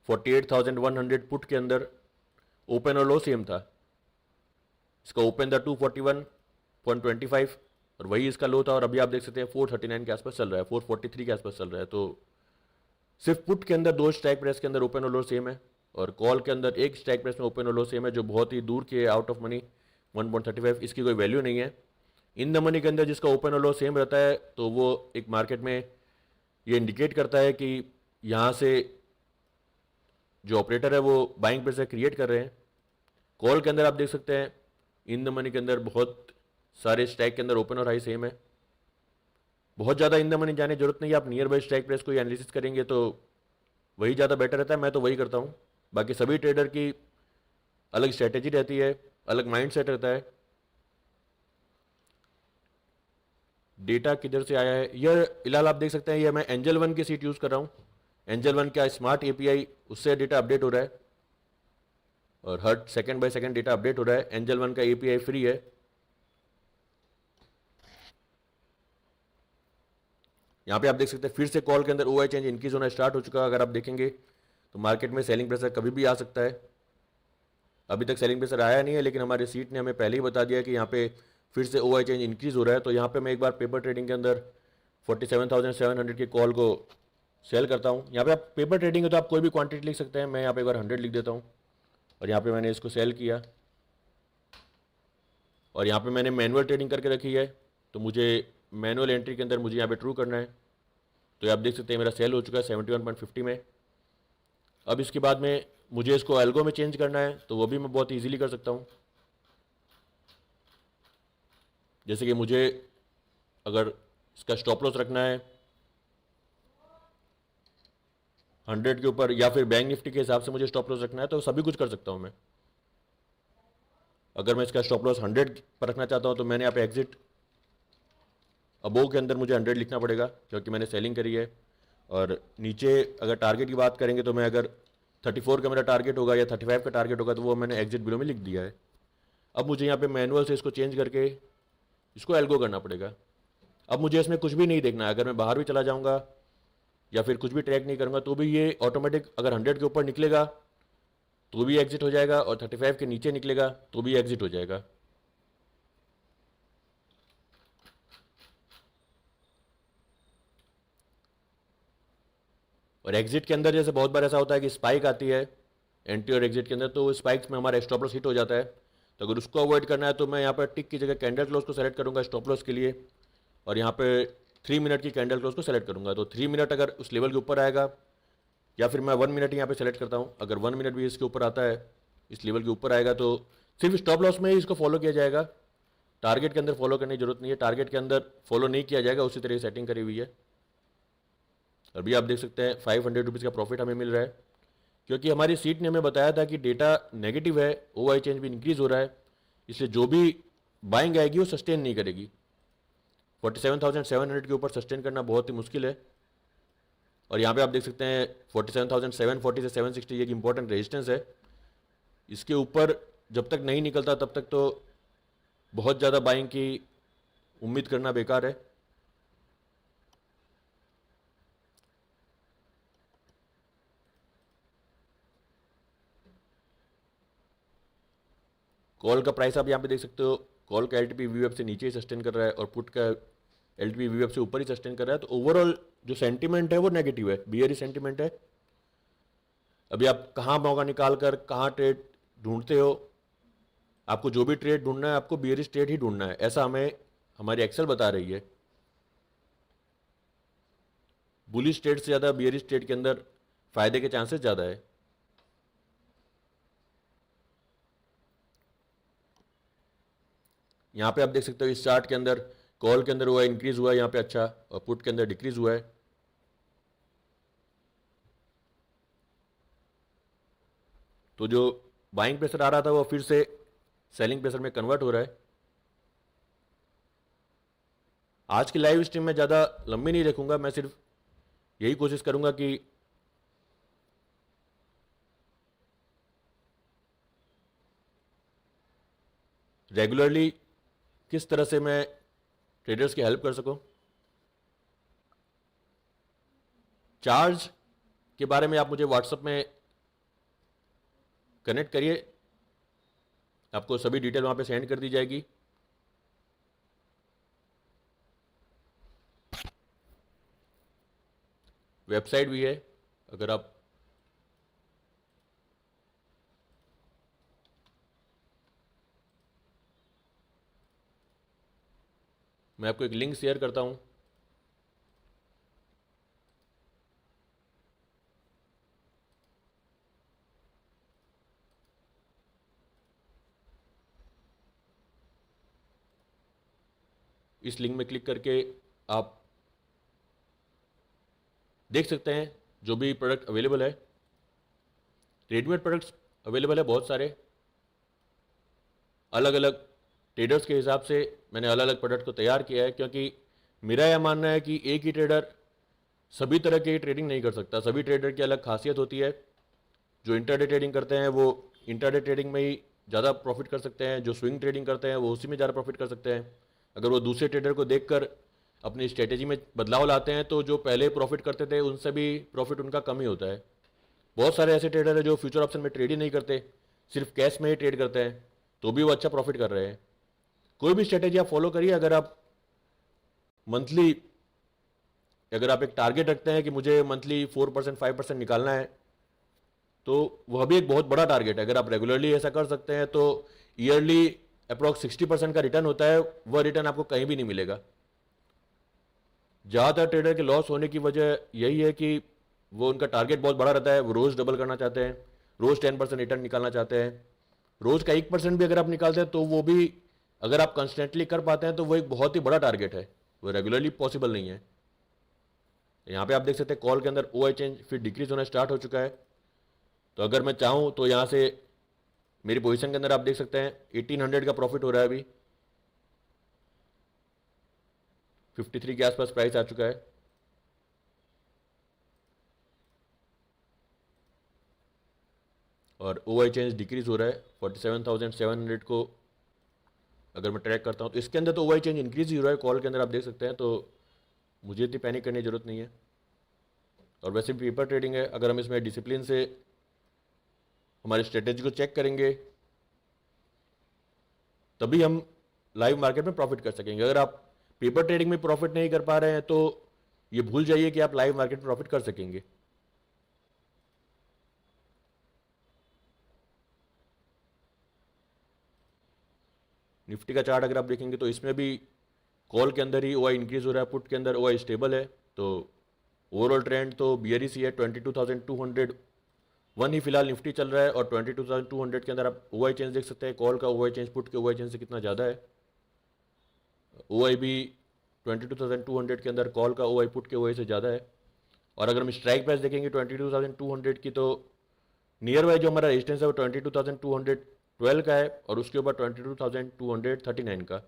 48,100 पुट के अंदर ओपन और लो सेम था। इसका ओपन था 241.25 और वही इसका लो था, और अभी आप देख सकते हैं 439 के आसपास चल रहा है, 443 के आसपास चल रहा है। तो सिर्फ पुट के अंदर दो स्ट्राइक प्राइस के अंदर ओपन और लो सेम है, और कॉल के अंदर एक स्ट्राइक प्राइस में ओपन और लो सेम है, जो बहुत ही दूर की है, आउट ऑफ मनी 1.35, इसकी कोई वैल्यू नहीं है। इन द मनी के अंदर जिसका ओपन और लो सेम रहता है, तो वो एक मार्केट में ये इंडिकेट करता है कि यहाँ से जो ऑपरेटर है वो बाइंग प्रेशर क्रिएट कर रहे हैं। कॉल के अंदर आप देख सकते हैं इन द मनी के अंदर बहुत सारे स्ट्राइक के अंदर ओपन और हाई सेम है। बहुत ज़्यादा इन द मनी जाने की जरूरत नहीं है, आप नियर बाई स्ट्राइक प्राइस को एनालिसिस करेंगे तो वही ज़्यादा बेटर रहता है। मैं तो वही करता हूँ। बाकी सभी ट्रेडर की अलग स्ट्रेटेजी रहती है, अलग माइंड सेट रहता है। डेटा किधर से आया है, यह फिलहाल आप देख सकते हैं, यह मैं एंजल वन की सीट यूज़ कर रहा हूँ। एंजल वन का स्मार्ट एपीआई, उससे डेटा अपडेट हो रहा है और हर second by second data update हो रहा है। एंजल वन का एपीआई फ्री है। यहाँ पे आप देख सकते हैं फिर से कॉल के अंदर ओआई चेंज इंक्रीज होना स्टार्ट हो चुका है। अगर आप देखेंगे तो मार्केट में सेलिंग प्रेशर कभी भी आ सकता है। अभी तक सेलिंग प्रेशर आया नहीं है, लेकिन हमारे सीट ने हमें पहले ही बता दिया कि यहाँ पे फिर से ओआई चेंज इंक्रीज हो रहा है। तो यहाँ पे मैं एक बार पेपर ट्रेडिंग के अंदर 47,700 की कॉल को सेल करता हूँ। यहाँ पे आप पेपर ट्रेडिंग है तो आप कोई भी क्वांटिटी लिख सकते हैं। मैं यहाँ पे एक बार 100 लिख देता हूँ और यहाँ पे मैंने इसको सेल किया, और यहाँ पे मैंने मैनुअल ट्रेडिंग करके रखी है। तो मुझे मैनुअल एंट्री के अंदर मुझे यहाँ पे ट्रू करना है। तो आप देख सकते हैं मेरा सेल हो चुका है 71.50 में। अब इसके बाद में मुझे इसको एल्गो में चेंज करना है, तो वो भी मैं बहुत ईजिली कर सकता हूँ। जैसे कि मुझे अगर इसका स्टॉप लॉस रखना है 100 के ऊपर, या फिर बैंक निफ्टी के हिसाब से मुझे स्टॉप लॉस रखना है, तो सभी कुछ कर सकता हूँ मैं। अगर मैं इसका स्टॉप लॉस 100 पर रखना चाहता हूँ तो मैंने यहाँ पे एग्जिट अबोव के अंदर मुझे 100 लिखना पड़ेगा, क्योंकि मैंने सेलिंग करी है। और नीचे अगर टारगेट की बात करेंगे तो मैं अगर 34 का मेरा टारगेट होगा या 35 का टारगेट होगा, तो वो मैंने एग्जिट बिलो में लिख दिया है। अब मुझे यहाँ पे मैनुअल से इसको चेंज करके इसको एल्गो करना पड़ेगा। अब मुझे इसमें कुछ भी नहीं देखना है। अगर मैं बाहर भी चला जाऊँगा या फिर कुछ भी ट्रैक नहीं करूँगा तो भी ये ऑटोमेटिक, अगर 100 के ऊपर निकलेगा तो भी एग्जिट हो जाएगा, और 35 के नीचे निकलेगा तो भी एग्जिट हो जाएगा। और एग्जिट के अंदर जैसे बहुत बार ऐसा होता है कि स्पाइक आती है एंट्री और एग्जिट के अंदर, तो स्पाइक्स में हमारा स्टॉप लॉस हिट हो जाता है। तो अगर उसको अवॉइड करना है तो मैं यहाँ पर टिक की जगह कैंडल क्लोज को सेलेक्ट करूँगा स्टॉप लॉस के लिए, और यहाँ पे 3 मिनट की कैंडल क्लोज को सेलेक्ट करूँगा। तो 3 मिनट अगर उस लेवल के ऊपर आएगा, या फिर मैं 1 मिनट यहाँ पे सेलेक्ट करता हूँ, अगर 1 मिनट भी इसके ऊपर आता है, इस लेवल के ऊपर आएगा, तो सिर्फ स्टॉप लॉस में ही इसको फॉलो किया जाएगा। टारगेट के अंदर फॉलो करने की जरूरत नहीं है, टारगेट के अंदर फॉलो नहीं किया जाएगा। उसी तरह सेटिंग करी हुई है। अभी आप देख सकते हैं 500 रुपीज़ का प्रॉफिट हमें मिल रहा है, क्योंकि हमारी सीट ने हमें बताया था कि डेटा नेगेटिव है, ओआई चेंज भी इंक्रीज हो रहा है, इसलिए जो भी बाइंग आएगी वो सस्टेन नहीं करेगी। 47,700 के ऊपर सस्टेन करना बहुत ही मुश्किल है। और यहाँ पे आप देख सकते हैं 47,740 से 760 ये एक इंपॉर्टेंट रेजिस्टेंस है। इसके ऊपर जब तक नहीं निकलता तब तक तो बहुत ज़्यादा बाइंग की उम्मीद करना बेकार है। कॉल का प्राइस आप यहाँ पे देख सकते हो, कॉल का L T P V web से नीचे ही सस्टेन कर रहा है और पुट का L T P V web से ऊपर ही सस्टेन कर रहा है। तो ओवरऑल जो सेंटीमेंट है वो नेगेटिव है, बियरी सेंटीमेंट है। अभी आप कहाँ मौका निकाल कर कहाँ ट्रेड ढूंढते हो, आपको जो भी ट्रेड ढूंढना है आपको बियरिश ट्रेड ही ढूंढना है, ऐसा हमें हमारी एक्सेल बता रही है। बुलिश ट्रेड से ज़्यादा बियरिश ट्रेड के अंदर फायदे के चांसेस ज़्यादा है। यहाँ पे आप देख सकते हो इस चार्ट के अंदर कॉल के अंदर हुआ है इंक्रीज हुआ है यहाँ पे अच्छा, और पुट के अंदर डिक्रीज हुआ है। तो जो बाइंग प्रेशर आ रहा था वो फिर से सेलिंग प्रेशर में कन्वर्ट हो रहा है। आज की लाइव स्ट्रीम में ज़्यादा लंबी नहीं रखूंगा, मैं सिर्फ यही कोशिश करूंगा कि रेगुलरली किस तरह से मैं ट्रेडर्स की हेल्प कर सकूं। चार्ज के बारे में आप मुझे व्हाट्सएप में कनेक्ट करिए, आपको सभी डिटेल वहां पे सेंड कर दी जाएगी। वेबसाइट भी है, अगर आप मैं आपको एक लिंक शेयर करता हूं। इस लिंक में क्लिक करके आप देख सकते हैं जो भी प्रोडक्ट अवेलेबल है। रेडीमेड प्रोडक्ट्स अवेलेबल है बहुत सारे, अलग अलग ट्रेडर्स के हिसाब से मैंने अलग अलग प्रोडक्ट को तैयार किया है, क्योंकि मेरा यह मानना है कि एक ही ट्रेडर सभी तरह की ट्रेडिंग नहीं कर सकता। सभी ट्रेडर की अलग खासियत होती है। जो इंटरडे ट्रेडिंग करते हैं वो इंटरडे ट्रेडिंग में ही ज़्यादा प्रॉफिट कर सकते हैं, जो स्विंग ट्रेडिंग करते हैं वो उसी में ज़्यादा प्रॉफिट कर सकते हैं। अगर वो दूसरे ट्रेडर को देखकर अपनी स्ट्रेटेजी में बदलाव लाते हैं तो जो पहले प्रॉफिट करते थे उनसे भी प्रॉफिट उनका कम ही होता है। बहुत सारे ऐसे ट्रेडर हैं जो फ्यूचर ऑप्शन में ट्रेड ही नहीं करते, सिर्फ कैश में ही ट्रेड करते हैं, तो भी वो अच्छा प्रॉफिट कर रहे हैं। कोई भी स्ट्रेटेजी आप फॉलो करिए, अगर आप मंथली अगर आप एक टारगेट रखते हैं कि मुझे मंथली 4% 5% निकालना है, तो वह भी एक बहुत बड़ा टारगेट है। अगर आप रेगुलरली ऐसा कर सकते हैं तो ईयरली अप्रॉक्स 60% का रिटर्न होता है, वह रिटर्न आपको कहीं भी नहीं मिलेगा। ज़्यादातर ट्रेडर के लॉस होने की वजह यही है कि वो उनका टारगेट बहुत बड़ा रहता है, वो रोज़ डबल करना चाहते हैं, रोज़ 10% रिटर्न निकालना चाहते हैं। रोज़ का 1% भी अगर आप निकालते हैं तो वो भी अगर आप कंस्टेंटली कर पाते हैं तो वो एक बहुत ही बड़ा टारगेट है, वो रेगुलरली पॉसिबल नहीं है। यहाँ पे आप देख सकते हैं कॉल के अंदर OI चेंज फिर डिक्रीज होना स्टार्ट हो चुका है। तो अगर मैं चाहूँ तो यहाँ से मेरी पोजीशन के अंदर आप देख सकते हैं 1800 का प्रॉफिट हो रहा है, अभी 53 के आसपास प्राइस आ चुका है। और OI चेंज डिक्रीज हो रहा है 47,700 को अगर मैं ट्रैक करता हूँ तो इसके अंदर तो OI चेंज इंक्रीज ही हो रहा है। कॉल के अंदर आप देख सकते हैं, तो मुझे इतनी पैनिक करने की जरूरत नहीं है। और वैसे भी पेपर ट्रेडिंग है, अगर हम इसमें डिसिप्लिन से हमारी स्ट्रेटेजी को चेक करेंगे तभी हम लाइव मार्केट में प्रॉफिट कर सकेंगे। अगर आप पेपर ट्रेडिंग में प्रॉफिट नहीं कर पा रहे हैं तो ये भूल जाइए कि आप लाइव मार्केट में प्रॉफिट कर सकेंगे। निफ्टी का चार्ट अगर आप देखेंगे तो इसमें भी कॉल के अंदर ही OI इंक्रीज हो रहा है, पुट के अंदर OI स्टेबल है। तो ओवरऑल ट्रेंड तो बियरिश ही है। 22,201 ही फिलहाल निफ्टी चल रहा है और 22,200 के अंदर आप OI चेंज देख सकते हैं। कॉल का OI चेंज पुट के OI चेंज से कितना ज़्यादा है। OI भी 22,200 के अंदर कॉल का OI पुट के OI से ज़्यादा है। और अगर हम स्ट्राइक प्राइस देखेंगे 22,200 की, तो नियर बाय जो हमारा रेजिस्टेंस है वो 22,212 का है और उसके ऊपर 22,239 का। तो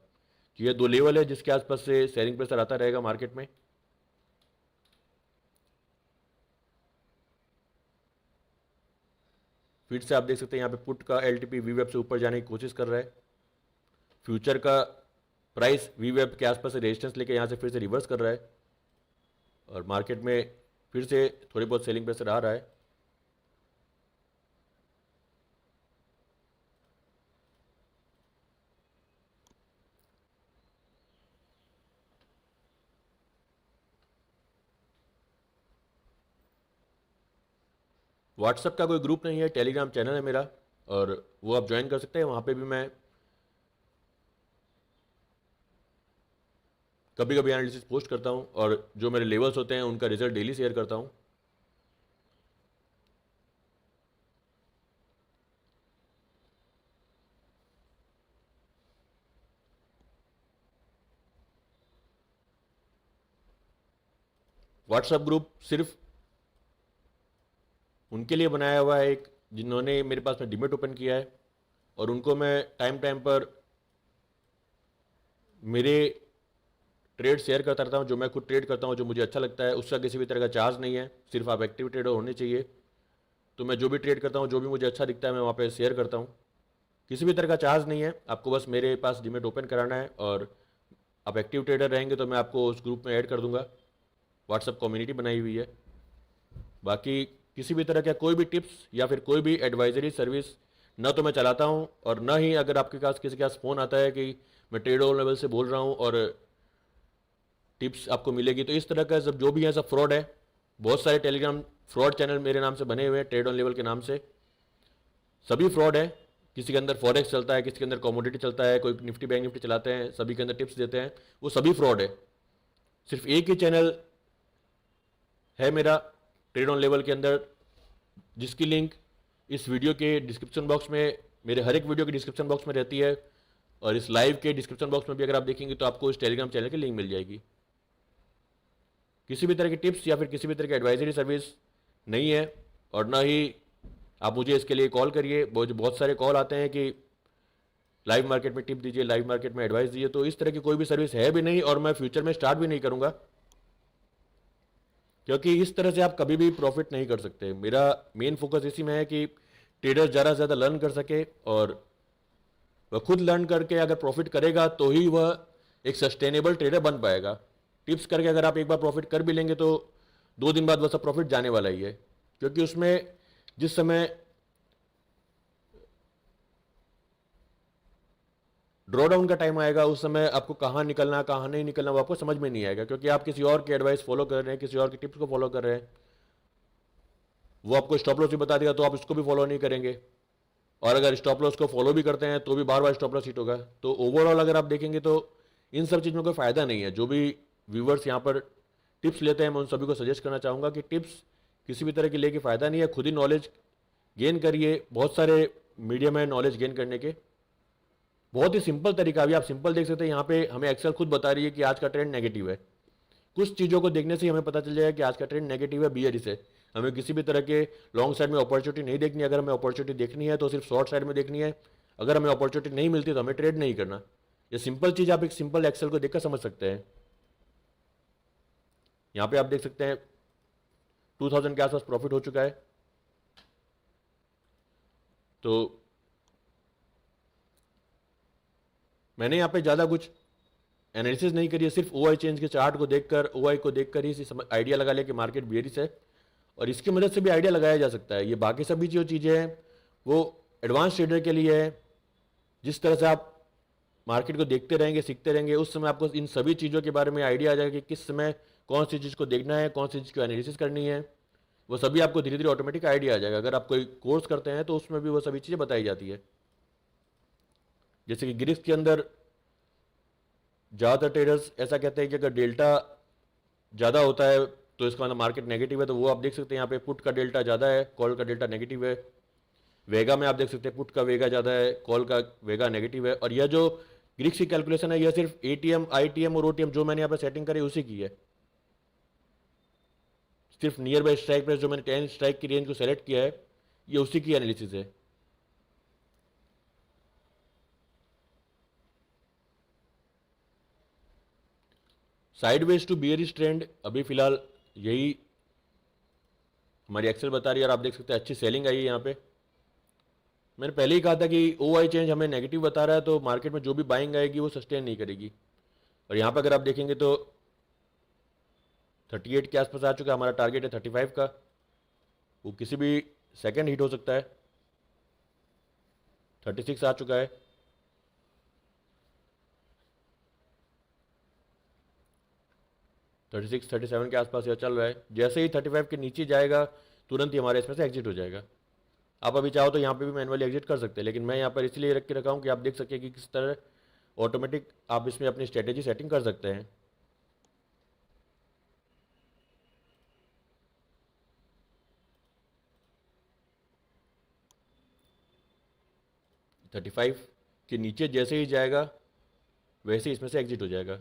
ये दो लेवल है जिसके आसपास से सेलिंग प्रेशर आता रहेगा मार्केट में। फिर से आप देख सकते हैं यहाँ पे पुट का LTP वी वेब से ऊपर जाने की कोशिश कर रहा है। फ्यूचर का प्राइस वी वेब के आसपास से रेजिस्टेंस लेके यहाँ से फिर से रिवर्स कर रहा है और मार्केट में फिर से थोड़ी बहुत सेलिंग प्रेशर आ रहा है। व्हाट्सअप का कोई ग्रुप नहीं है, टेलीग्राम चैनल है मेरा, और वो आप ज्वाइन कर सकते हैं। वहाँ पे भी मैं कभी कभी एनालिसिस पोस्ट करता हूँ, और जो मेरे लेवल्स होते हैं उनका रिजल्ट डेली शेयर करता हूँ। व्हाट्सअप ग्रुप सिर्फ उनके लिए बनाया हुआ है, एक जिन्होंने मेरे पास में डिमेट ओपन किया है, और उनको मैं टाइम टाइम पर मेरे ट्रेड शेयर करता रहता हूँ, जो मैं खुद ट्रेड करता हूँ, जो मुझे अच्छा लगता है। उसका किसी भी तरह का चार्ज नहीं है, सिर्फ आप एक्टिव ट्रेडर होने चाहिए। तो मैं जो भी ट्रेड करता हूँ, जो भी मुझे अच्छा दिखता है, मैं वहाँ पे शेयर करता हूँ। किसी भी तरह का चार्ज नहीं है, आपको बस मेरे पास डिमेट ओपन कराना है, और आप एक्टिव ट्रेडर रहेंगे तो मैं आपको उस ग्रुप में ऐड कर दूंगा। व्हाट्सअप कम्युनिटी बनाई हुई है। बाकी किसी भी तरह का कोई भी टिप्स या फिर कोई भी एडवाइजरी सर्विस ना तो मैं चलाता हूँ, और ना ही अगर आपके पास किसी के पास फ़ोन आता है कि मैं ट्रेड ऑन लेवल से बोल रहा हूँ और टिप्स आपको मिलेगी, तो इस तरह का सब जो भी है सब फ्रॉड है। बहुत सारे टेलीग्राम फ्रॉड चैनल मेरे नाम से बने हुए हैं, ट्रेड ऑन लेवल के नाम से। सभी फ्रॉड है। किसी के अंदर फॉरेक्स चलता है, किसी के अंदर कमोडिटी चलता है, कोई निफ्टी बैंक निफ्टी चलाते हैं, सभी के अंदर टिप्स देते हैं, वो सभी फ्रॉड है। सिर्फ एक ही चैनल है मेरा ट्रेड ऑन लेवल के अंदर, जिसकी लिंक इस वीडियो के डिस्क्रिप्शन बॉक्स में, मेरे हर एक वीडियो के डिस्क्रिप्शन बॉक्स में रहती है, और इस लाइव के डिस्क्रिप्शन बॉक्स में भी अगर आप देखेंगे तो आपको इस टेलीग्राम चैनल की लिंक मिल जाएगी। किसी भी तरह की टिप्स या फिर किसी भी तरह की एडवाइजरी सर्विस नहीं है, और ना ही आप मुझे इसके लिए कॉल करिए। बहुत सारे कॉल आते हैं कि लाइव मार्केट में टिप दीजिए, लाइव मार्केट में एडवाइस दीजिए, तो इस तरह की कोई भी सर्विस है भी नहीं, और मैं फ्यूचर में स्टार्ट भी नहीं करूंगा, क्योंकि इस तरह से आप कभी भी प्रॉफिट नहीं कर सकते। मेरा मेन फोकस इसी में है कि ट्रेडर ज़्यादा से ज़्यादा लर्न कर सके, और वह खुद लर्न करके अगर प्रॉफिट करेगा तो ही वह एक सस्टेनेबल ट्रेडर बन पाएगा। टिप्स करके अगर आप एक बार प्रॉफिट कर भी लेंगे तो 2 दिन बाद वह सब प्रॉफिट जाने वाला ही है, क्योंकि उसमें जिस समय ड्रॉ डाउन का टाइम आएगा, उस समय आपको कहाँ निकलना कहाँ नहीं निकलना वो आपको समझ में नहीं आएगा, क्योंकि आप किसी और की एडवाइस फॉलो कर रहे हैं, किसी और की टिप्स को फॉलो कर रहे हैं। वो आपको स्टॉप लॉस भी बता देगा तो आप इसको भी फॉलो नहीं करेंगे, और अगर स्टॉप लॉस को फॉलो भी करते हैं तो भी बार बार स्टॉप लॉस हिट होगा। तो ओवरऑल अगर आप देखेंगे तो इन सब चीज़ में कोई फ़ायदा नहीं है। जो भी व्यूवर्स यहाँ पर टिप्स लेते हैं, मैं उन सभी को सजेस्ट करना चाहूँगा कि टिप्स किसी भी तरह की लेके फ़ायदा नहीं है। खुद ही नॉलेज गेन करिए। बहुत सारे मीडियम है नॉलेज गेन करने के, बहुत ही सिंपल तरीका। अभी आप सिंपल देख सकते हैं, यहाँ पे हमें एक्सेल खुद बता रही है कि आज का ट्रेंड नेगेटिव है। कुछ चीज़ों को देखने से ही हमें पता चल जाएगा कि आज का ट्रेंड नेगेटिव है, बियरिश है। हमें किसी भी तरह के लॉन्ग साइड में अपॉर्चुनिटी नहीं देखनी है। अगर हमें अपॉर्चुनिटी देखनी है तो सिर्फ शॉर्ट साइड में देखनी है। अगर हमें अपॉर्चुनिटी नहीं मिलती तो हमें ट्रेड नहीं करना। ये सिंपल चीज़ आप एक सिंपल एक्सेल को देखकर समझ सकते हैं। यहाँ पे आप देख सकते हैं 2000 के आसपास प्रॉफिट हो चुका है। तो मैंने यहाँ पे ज़्यादा कुछ एनालिसिस नहीं करी है, सिर्फ ओआई चेंज के चार्ट को देखकर, ओआई को देखकर ही आइडिया लगा लिया कि मार्केट बियरिश है, और इसकी मदद से भी आइडिया लगाया जा सकता है। ये बाकी सभी जो चीज़ें हैं वो एडवांस ट्रेडर के लिए है। जिस तरह से आप मार्केट को देखते रहेंगे, सीखते रहेंगे, उस समय आपको इन सभी चीज़ों के बारे में आइडिया आ जाएगा कि किस समय कौन सी चीज़ को देखना है, कौन सी चीज़ को एनालिसिस करनी है। वो सभी आपको धीरे धीरे ऑटोमेटिक आइडिया आ जाएगा। अगर आप कोई कोर्स करते हैं तो उसमें भी वो सभी चीज़ें बताई जाती है। जैसे कि ग्रिक्स के अंदर ज़्यादातर ट्रेडर्स ऐसा कहते हैं कि अगर डेल्टा ज़्यादा होता है तो इसका मतलब मार्केट नेगेटिव है। तो वो आप देख सकते हैं यहाँ पे पुट का डेल्टा ज़्यादा है, कॉल का डेल्टा नेगेटिव है। वेगा में आप देख सकते हैं पुट का वेगा ज़्यादा है, कॉल का वेगा नेगेटिव है। और यह जो ग्रीक्स की कैलकुलेशन है यह सिर्फ एटीएम, आईटीएम और ओटीएम जो मैंने यहाँ पे सेटिंग करी उसी की है। सिर्फ नियर बाय स्ट्राइक प्राइस जो मैंने 10 स्ट्राइक की रेंज को सेलेक्ट किया है, ये उसी की एनालिसिस है। साइडवेज टू बियरिश ट्रेंड अभी फिलहाल यही हमारी एक्सेल बता रही है, और आप देख सकते हैं अच्छी सेलिंग आई है यहाँ पे। मैंने पहले ही कहा था कि ओआई चेंज हमें नेगेटिव बता रहा है, तो मार्केट में जो भी बाइंग आएगी वो सस्टेन नहीं करेगी। और यहाँ पे अगर आप देखेंगे तो 38 के आसपास आ चुका है। हमारा टारगेट है 35 का, वो किसी भी सेकंड हिट हो सकता है। 36 आ चुका है। 36, 37 के आसपास यह चल रहा है। जैसे ही 35 के नीचे जाएगा तुरंत ही हमारे इसमें से एग्जिट हो जाएगा। आप अभी चाहो तो यहाँ पे भी मैनुअली एग्जिट कर सकते हैं, लेकिन मैं यहाँ पर इसलिए रख के रखा हूँ कि आप देख सकें कि किस तरह ऑटोमेटिक आप इसमें अपनी स्ट्रेटेजी सेटिंग कर सकते हैं। थर्टी फाइव के नीचे जैसे ही जाएगा वैसे ही इसमें से एग्जिट हो जाएगा।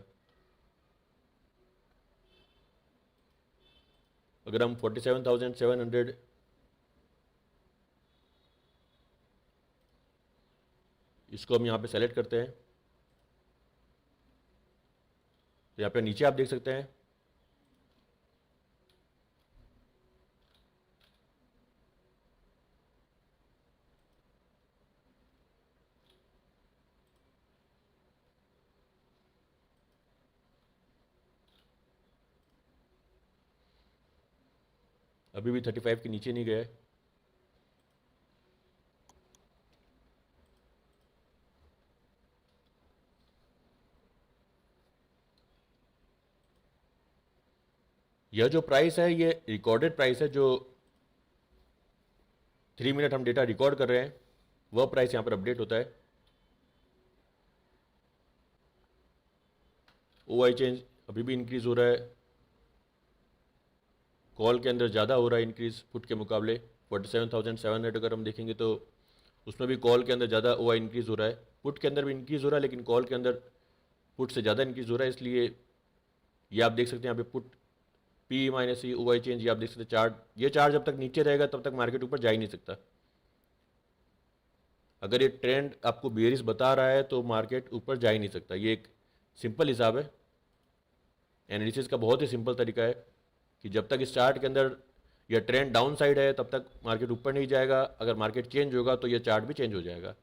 अगर हम 47,700 इसको हम यहाँ पे सेलेक्ट करते हैं तो यहाँ पे नीचे आप देख सकते हैं अभी भी 35 के नीचे नहीं गया है। यह जो प्राइस है ये रिकॉर्डेड प्राइस है, जो 3 मिनट हम डेटा रिकॉर्ड कर रहे हैं वह प्राइस यहाँ पर अपडेट होता है। OI चेंज अभी भी इंक्रीज हो रहा है, कॉल के अंदर ज़्यादा हो रहा है इंक्रीज पुट के मुकाबले। 47,700 अगर हम देखेंगे तो उसमें भी कॉल के अंदर ज़्यादा OI इंक्रीज हो रहा है, पुट के अंदर भी इंक्रीज हो रहा है, लेकिन कॉल के अंदर पुट से ज़्यादा इंक्रीज हो रहा है। इसलिए ये आप देख सकते हैं यहाँ पे पुट P माइनस ई OI चेंज, ये आप देख सकते हैं चार्ट। ये चार्ट जब तक नीचे रहेगा तब तक मार्केट ऊपर जा ही नहीं सकता। अगर ये ट्रेंड आपको बेयरिश बता रहा है तो मार्केट ऊपर जा ही नहीं सकता। ये एक सिंपल हिसाब है, एनालिसिस का बहुत ही सिंपल तरीका है कि जब तक इस चार्ट के अंदर यह ट्रेंड डाउन साइड है तब तक मार्केट ऊपर नहीं जाएगा। अगर मार्केट चेंज होगा तो यह चार्ट भी चेंज हो जाएगा।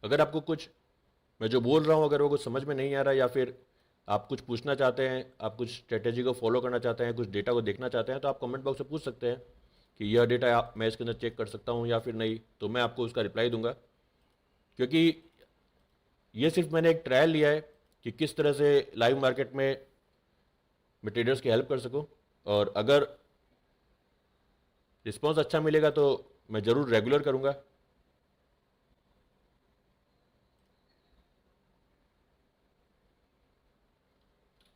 अगर आपको कुछ मैं जो बोल रहा हूँ अगर वो कुछ समझ में नहीं आ रहा, या फिर आप कुछ पूछना चाहते हैं, आप कुछ स्ट्रेटेजी को फॉलो करना चाहते हैं, कुछ डेटा को देखना चाहते हैं, तो आप कमेंट बॉक्स में पूछ सकते हैं कि यह डेटा मैं इसके अंदर चेक कर सकता हूँ या फिर नहीं, तो मैं आपको उसका रिप्लाई दूंगा। क्योंकि ये सिर्फ मैंने एक ट्रायल लिया है कि किस तरह से लाइव मार्केट में मैं ट्रेडर्स की हेल्प कर सकूँ, और अगर रिस्पॉन्स अच्छा मिलेगा तो मैं ज़रूर रेगुलर करूँगा।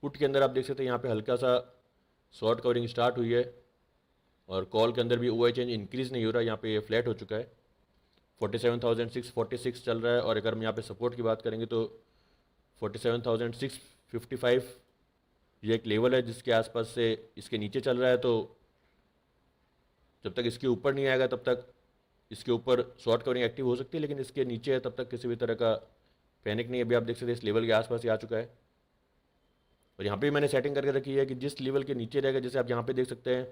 पुट के अंदर आप देख सकते हैं यहाँ पे हल्का सा शॉर्ट कवरिंग स्टार्ट हुई है, और कॉल के अंदर भी OI चेंज इंक्रीज नहीं हो रहा, यहाँ पे ये फ्लैट हो चुका है। 47,646 चल रहा है, और अगर हम यहाँ पे सपोर्ट की बात करेंगे तो 47,655 ये एक लेवल है जिसके आसपास से इसके नीचे चल रहा है। तो जब तक इसके ऊपर नहीं आएगा तब तक इसके ऊपर शॉर्ट कवरिंग एक्टिव हो सकती है, लेकिन इसके नीचे है तब तक किसी भी तरह का पैनिक नहीं। अभी आप देख सकते हैं इस लेवल के आसपास ही आ चुका है, और यहाँ पे मैंने सेटिंग करके रखी है कि जिस लेवल के नीचे रहेगा, जैसे आप यहाँ पे देख सकते हैं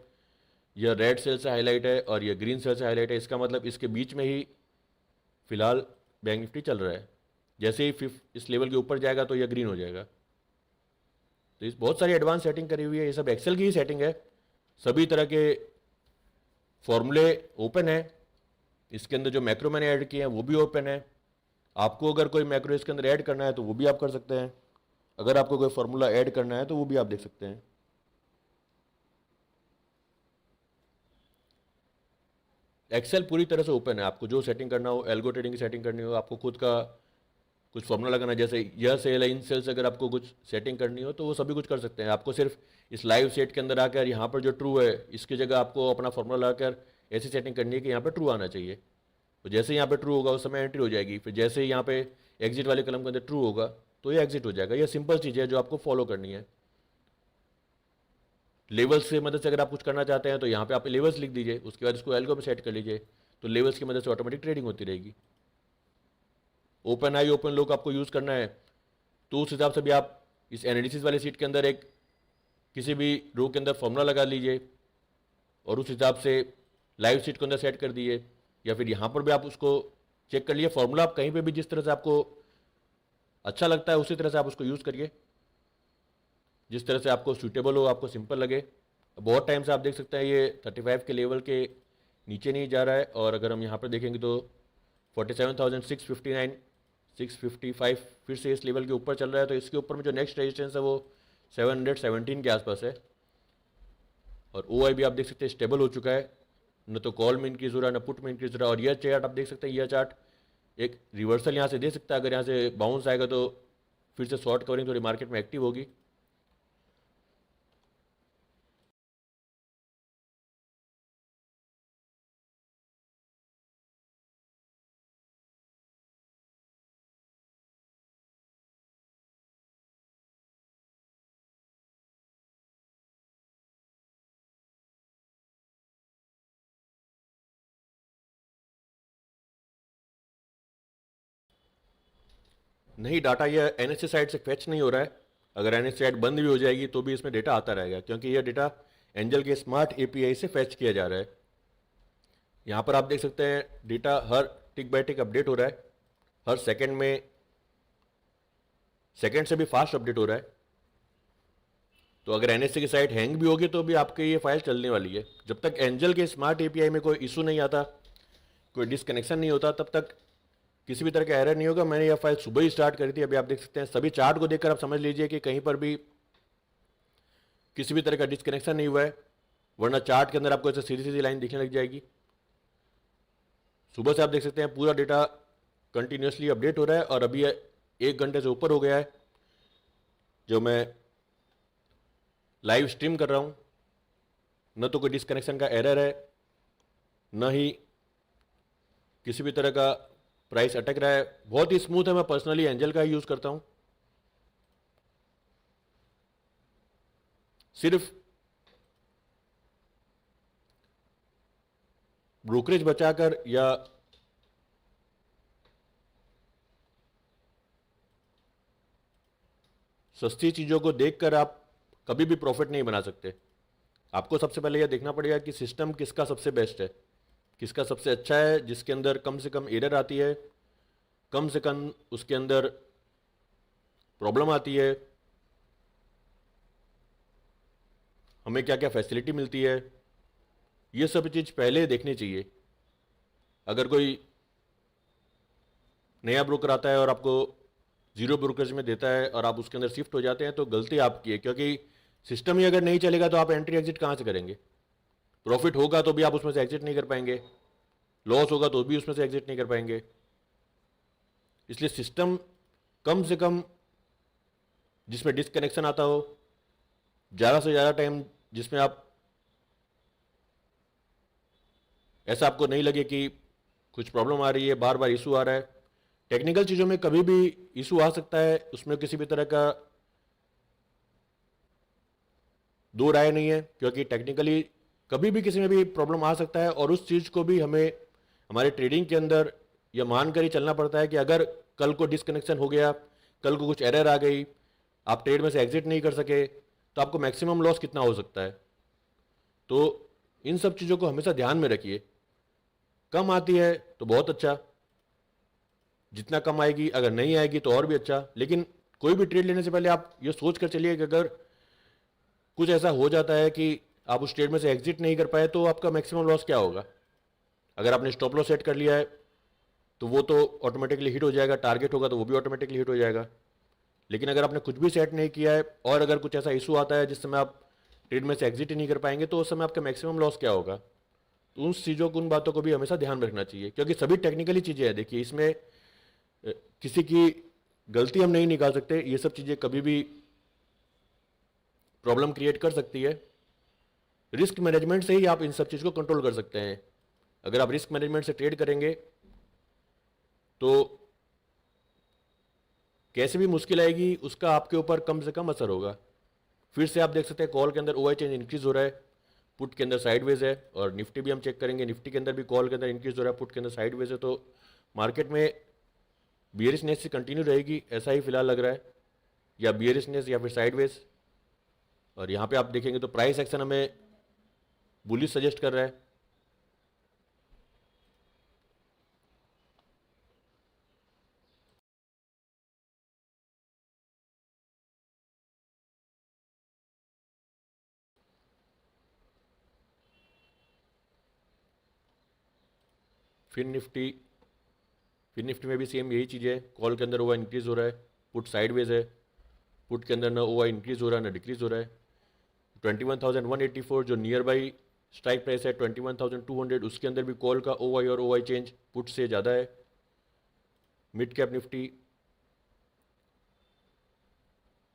यह रेड सेल से हाईलाइट है और यह ग्रीन सेल से हाईलाइट है, इसका मतलब इसके बीच में ही फिलहाल बैंक निफ्टी चल रहा है। जैसे ही इस लेवल के ऊपर जाएगा तो यह ग्रीन हो जाएगा। तो इस बहुत सारी एडवांस सेटिंग करी हुई है, ये सब एक्सेल की ही सेटिंग है। सभी तरह के फॉर्मूले ओपन है, इसके अंदर जो मैक्रो मैंने ऐड किए हैं वो भी ओपन है। आपको अगर कोई मैक्रो इसके अंदर ऐड करना है तो वो भी आप कर सकते हैं, अगर आपको कोई फार्मूला ऐड करना है तो वो भी आप देख सकते हैं। एक्सेल पूरी तरह से ओपन है, आपको जो सेटिंग करना हो, एल्गो ट्रेडिंग की सेटिंग करनी हो, आपको खुद का कुछ फॉर्मूला लगाना है, जैसे यह सेल है इन सेल से अगर आपको कुछ सेटिंग करनी हो तो वो सभी कुछ कर सकते हैं। आपको सिर्फ इस लाइव सेट के अंदर आकर यहाँ पर जो ट्रू है इसकी जगह आपको अपना फॉर्मूला लगाकर ऐसी सेटिंग करनी है कि यहाँ पर ट्रू आना चाहिए। तो जैसे यहाँ पे ट्रू होगा उस समय एंट्री हो जाएगी, फिर जैसे ही यहाँ पे एग्जिट वाले कलम के अंदर ट्रू होगा तो ये एग्जिट हो जाएगा। ये सिंपल चीज़ है जो आपको फॉलो करनी है। लेवल्स की मदद से अगर आप कुछ करना चाहते हैं तो यहाँ पे आप लेवल्स लिख दीजिए, उसके बाद इसको एल्गो में सेट कर लीजिए, तो लेवल्स की मदद से ऑटोमेटिक ट्रेडिंग होती रहेगी। ओपन हाई ओपन लो को आपको यूज़ करना है तो उस हिसाब से भी आप इस एनालिसिस वाले शीट के अंदर एक किसी भी रो के अंदर फॉर्मूला लगा लीजिए और उस हिसाब से लाइव शीट के अंदर सेट कर दिए, या फिर यहाँ पर भी आप उसको चेक कर लिए। फॉर्मूला आप कहीं पे भी जिस तरह से आपको अच्छा लगता है उसी तरह से आप उसको यूज़ करिए, जिस तरह से आपको सूटेबल हो, आपको सिंपल लगे। बहुत टाइम से आप देख सकते हैं ये 35 के लेवल के नीचे नहीं जा रहा है, और अगर हम यहाँ पर देखेंगे तो 47,659 655 फिर से इस लेवल के ऊपर चल रहा है। तो इसके ऊपर में जो नेक्स्ट रेजिस्टेंस है वो 717 के आसपास है, और ओ भी आप देख सकते हैं स्टेबल हो चुका है, न तो कॉल में इंक्रीज हो रहा है, न पुट में इंक्रीज हो रहा है। और यह चार्ट आप देख सकते हैं, यह चार्ट एक रिवर्सल यहाँ से दे सकता है। अगर यहाँ से बाउंस आएगा तो फिर से शॉर्ट कवरिंग थोड़ी मार्केट में एक्टिव होगी। नहीं, डाटा यह एनएससी साइड से फैच नहीं हो रहा है। अगर एनएससी साइड बंद भी हो जाएगी तो भी इसमें डेटा आता रहेगा, क्योंकि यह डेटा एंजल के स्मार्ट एपीआई से फैच किया जा रहा है। यहाँ पर आप देख सकते हैं डेटा हर टिक बाय टिक अपडेट हो रहा है, हर सेकंड में, सेकंड से भी फास्ट अपडेट हो रहा है। तो अगर एनएससी की साइट हैंग भी होगी तो भी आपकी ये फाइल चलने वाली है। जब तक एंजल के स्मार्ट एपीआई में कोई इशू नहीं आता, कोई डिसकनेक्शन नहीं होता, तब तक किसी भी तरह का एरर नहीं होगा। मैंने यह फाइल सुबह ही स्टार्ट करी थी। अभी आप देख सकते हैं, सभी चार्ट को देखकर आप समझ लीजिए कि कहीं पर भी किसी भी तरह का डिसकनेक्शन नहीं हुआ है, वरना चार्ट के अंदर आपको ऐसे सीधी सीधी लाइन दिखने लग जाएगी। सुबह से आप देख सकते हैं पूरा डेटा कंटिन्यूसली अपडेट हो रहा है, और अभी 1 घंटे से ऊपर हो गया है जो मैं लाइव स्ट्रीम कर रहा हूँ। न तो कोई डिसकनेक्शन का एरर है, न ही किसी भी तरह का प्राइस अटक रहा है। बहुत ही स्मूथ है। मैं पर्सनली एंजल का ही यूज़ करता हूँ। सिर्फ ब्रोकरेज बचाकर या सस्ती चीज़ों को देखकर आप कभी भी प्रॉफिट नहीं बना सकते। आपको सबसे पहले यह देखना पड़ेगा कि सिस्टम किसका सबसे बेस्ट है, किसका सबसे अच्छा है, जिसके अंदर कम से कम एरर आती है, कम से कम उसके अंदर प्रॉब्लम आती है, हमें क्या क्या फैसिलिटी मिलती है। ये सब चीज़ पहले देखनी चाहिए। अगर कोई नया ब्रोकर आता है और आपको जीरो ब्रोकरेज में देता है और आप उसके अंदर शिफ्ट हो जाते हैं, तो गलती आपकी है, क्योंकि सिस्टम ही अगर नहीं चलेगा तो आप एंट्री एग्जिट कहाँ से करेंगे। प्रॉफिट होगा तो भी आप उसमें से एग्जिट नहीं कर पाएंगे, लॉस होगा तो भी उसमें से एग्जिट नहीं कर पाएंगे। इसलिए सिस्टम कम से कम जिसमें डिसकनेक्शन आता हो, ज़्यादा से ज़्यादा टाइम जिसमें आप ऐसा आपको नहीं लगे कि कुछ प्रॉब्लम आ रही है, बार बार इशू आ रहा है। टेक्निकल चीज़ों में कभी भी इशू आ सकता है, उसमें किसी भी तरह का दो राय नहीं है, क्योंकि टेक्निकली कभी भी किसी में भी प्रॉब्लम आ सकता है। और उस चीज़ को भी हमें हमारे ट्रेडिंग के अंदर यह मान कर ही चलना पड़ता है कि अगर कल को डिसकनेक्शन हो गया, कल को कुछ एरर आ गई, आप ट्रेड में से एग्जिट नहीं कर सके, तो आपको मैक्सिमम लॉस कितना हो सकता है। तो इन सब चीज़ों को हमेशा ध्यान में रखिए। कम आती है तो बहुत अच्छा, जितना कम आएगी, अगर नहीं आएगी तो और भी अच्छा। लेकिन कोई भी ट्रेड लेने से पहले आप ये सोच कर चलिए कि अगर कुछ ऐसा हो जाता है कि आप उस ट्रेड में से एग्जिट नहीं कर पाए, तो आपका मैक्सिमम लॉस क्या होगा। अगर आपने स्टॉप लॉस सेट कर लिया है तो वो तो ऑटोमेटिकली हिट हो जाएगा, टारगेट होगा तो वो भी ऑटोमेटिकली हिट हो जाएगा। लेकिन अगर आपने कुछ भी सेट नहीं किया है और अगर कुछ ऐसा इशू आता है जिस समय आप ट्रेड में से एग्जिट ही नहीं कर पाएंगे, तो उस समय आपका मैक्सिमम लॉस क्या होगा। तो उन चीज़ों को, उन बातों को भी हमेशा ध्यान में रखना चाहिए, क्योंकि सभी टेक्निकली चीज़ें हैं। देखिए, इसमें किसी की गलती हम नहीं निकाल सकते। ये सब चीज़ें कभी भी प्रॉब्लम क्रिएट कर सकती है। रिस्क मैनेजमेंट से ही आप इन सब चीज़ को कंट्रोल कर सकते हैं। अगर आप रिस्क मैनेजमेंट से ट्रेड करेंगे तो कैसे भी मुश्किल आएगी, उसका आपके ऊपर कम से कम असर होगा। फिर से आप देख सकते हैं कॉल के अंदर ओआई चेंज इंक्रीज हो रहा है, पुट के अंदर साइडवेज है। और निफ्टी भी हम चेक करेंगे, निफ्टी के अंदर भी कॉल के अंदर इंक्रीज हो रहा है, पुट के अंदर साइडवेज है। तो मार्केट में बियरिशनेस से कंटिन्यू रहेगी, ऐसा ही फिलहाल लग रहा है। या बियरिशनेस या फिर साइडवेज। और यहाँ पे आप देखेंगे तो प्राइस एक्शन हमें बुलिश सजेस्ट कर रहा है। फिर निफ्टी में भी सेम यही चीज़ है, कॉल के अंदर ओवर इंक्रीज हो रहा है, पुट साइडवेज है, पुट के अंदर ना ओवर इंक्रीज हो रहा है ना डिक्रीज हो रहा है। 21,184 जो नियर बाई स्ट्राइक प्राइस है 21,200, उसके अंदर भी कॉल का ओवाई और ओवाई चेंज पुट से ज़्यादा है। मिड कैप निफ्टी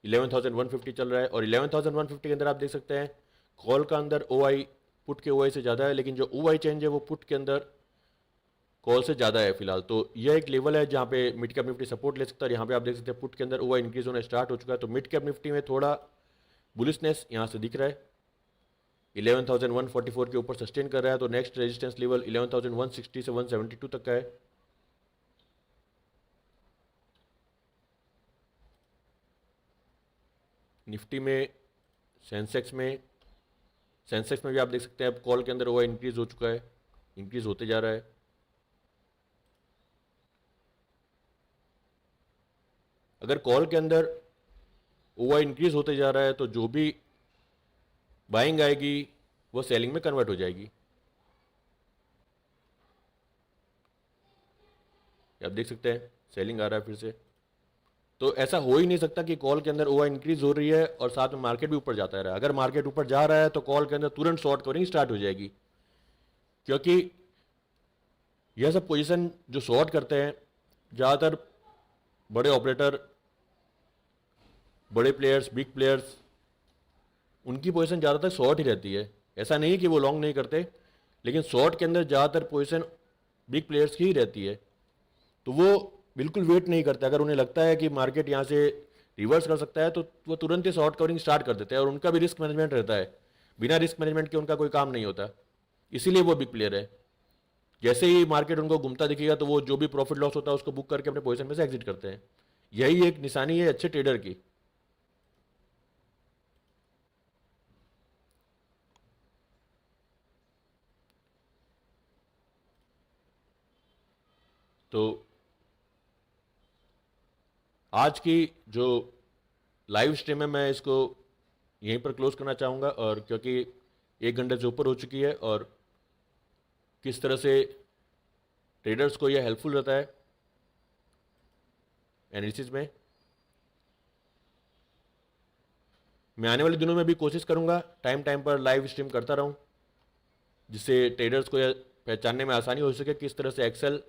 11,150 चल रहा है, और 11,150 के अंदर आप देख सकते हैं कॉल का अंदर ओवाई पुट के ओवाई से ज़्यादा है, लेकिन जो ओवाई चेंज है वो पुट के अंदर कॉल से ज़्यादा है फिलहाल। तो यह एक लेवल है जहाँ पे मिड कैप निफ्टी सपोर्ट ले सकता है। यहाँ पे आप देख सकते हैं पुट के अंदर ओवाई इंक्रीज होना स्टार्ट हो चुका है, तो मिड कैप निफ्टी में थोड़ा बुलिशनेस यहाँ से दिख रहा है। 11,144 के ऊपर सस्टेन कर रहा है, तो नेक्स्ट रेजिस्टेंस लेवल 11,160 से 172 तक का है। निफ्टी में सेंसेक्स में भी आप देख सकते हैं अब कॉल के अंदर ओवर इंक्रीज हो चुका है, इंक्रीज होते जा रहा है। अगर कॉल के अंदर ओवर इंक्रीज होते जा रहा है तो जो भी बाइंग आएगी वो सेलिंग में कन्वर्ट हो जाएगी। आप देख सकते हैं सेलिंग आ रहा है फिर से। तो ऐसा हो ही नहीं सकता कि कॉल के अंदर ओवर इंक्रीज हो रही है और साथ में मार्केट भी ऊपर जाता रहा। अगर मार्केट ऊपर जा रहा है तो कॉल के अंदर तुरंत शॉर्ट कवरिंग स्टार्ट हो जाएगी, क्योंकि यह सब पोजीशन जो शॉर्ट करते हैं ज़्यादातर बड़े ऑपरेटर, बड़े प्लेयर्स, बिग प्लेयर्स, उनकी पोजीशन ज़्यादातर शॉर्ट ही रहती है। ऐसा नहीं कि वो लॉन्ग नहीं करते, लेकिन शॉर्ट के अंदर ज़्यादातर पोजीशन बिग प्लेयर्स की ही रहती है। तो वो बिल्कुल वेट नहीं करते। अगर उन्हें लगता है कि मार्केट यहाँ से रिवर्स कर सकता है तो वो तुरंत ही शॉर्ट कवरिंग स्टार्ट कर देते हैं, और उनका भी रिस्क मैनेजमेंट रहता है। बिना रिस्क मैनेजमेंट के उनका कोई काम नहीं होता, इसीलिए वो बिग प्लेयर है। जैसे ही मार्केट उनको घूमता दिखेगा तो वो जो भी प्रॉफिट लॉस होता है उसको बुक करके अपने पोजीशन में से एग्जिट करते हैं। यही एक निशानी है अच्छे ट्रेडर की। तो आज की जो लाइव स्ट्रीम है मैं इसको यहीं पर क्लोज करना चाहूँगा, और क्योंकि 1 घंटे से ऊपर हो चुकी है, और किस तरह से ट्रेडर्स को यह हेल्पफुल रहता है एनालिसिस में। मैं आने वाले दिनों में भी कोशिश करूँगा टाइम टाइम पर लाइव स्ट्रीम करता रहूँ, जिससे ट्रेडर्स को यह पहचानने में आसानी हो सके किस तरह से एक्सेल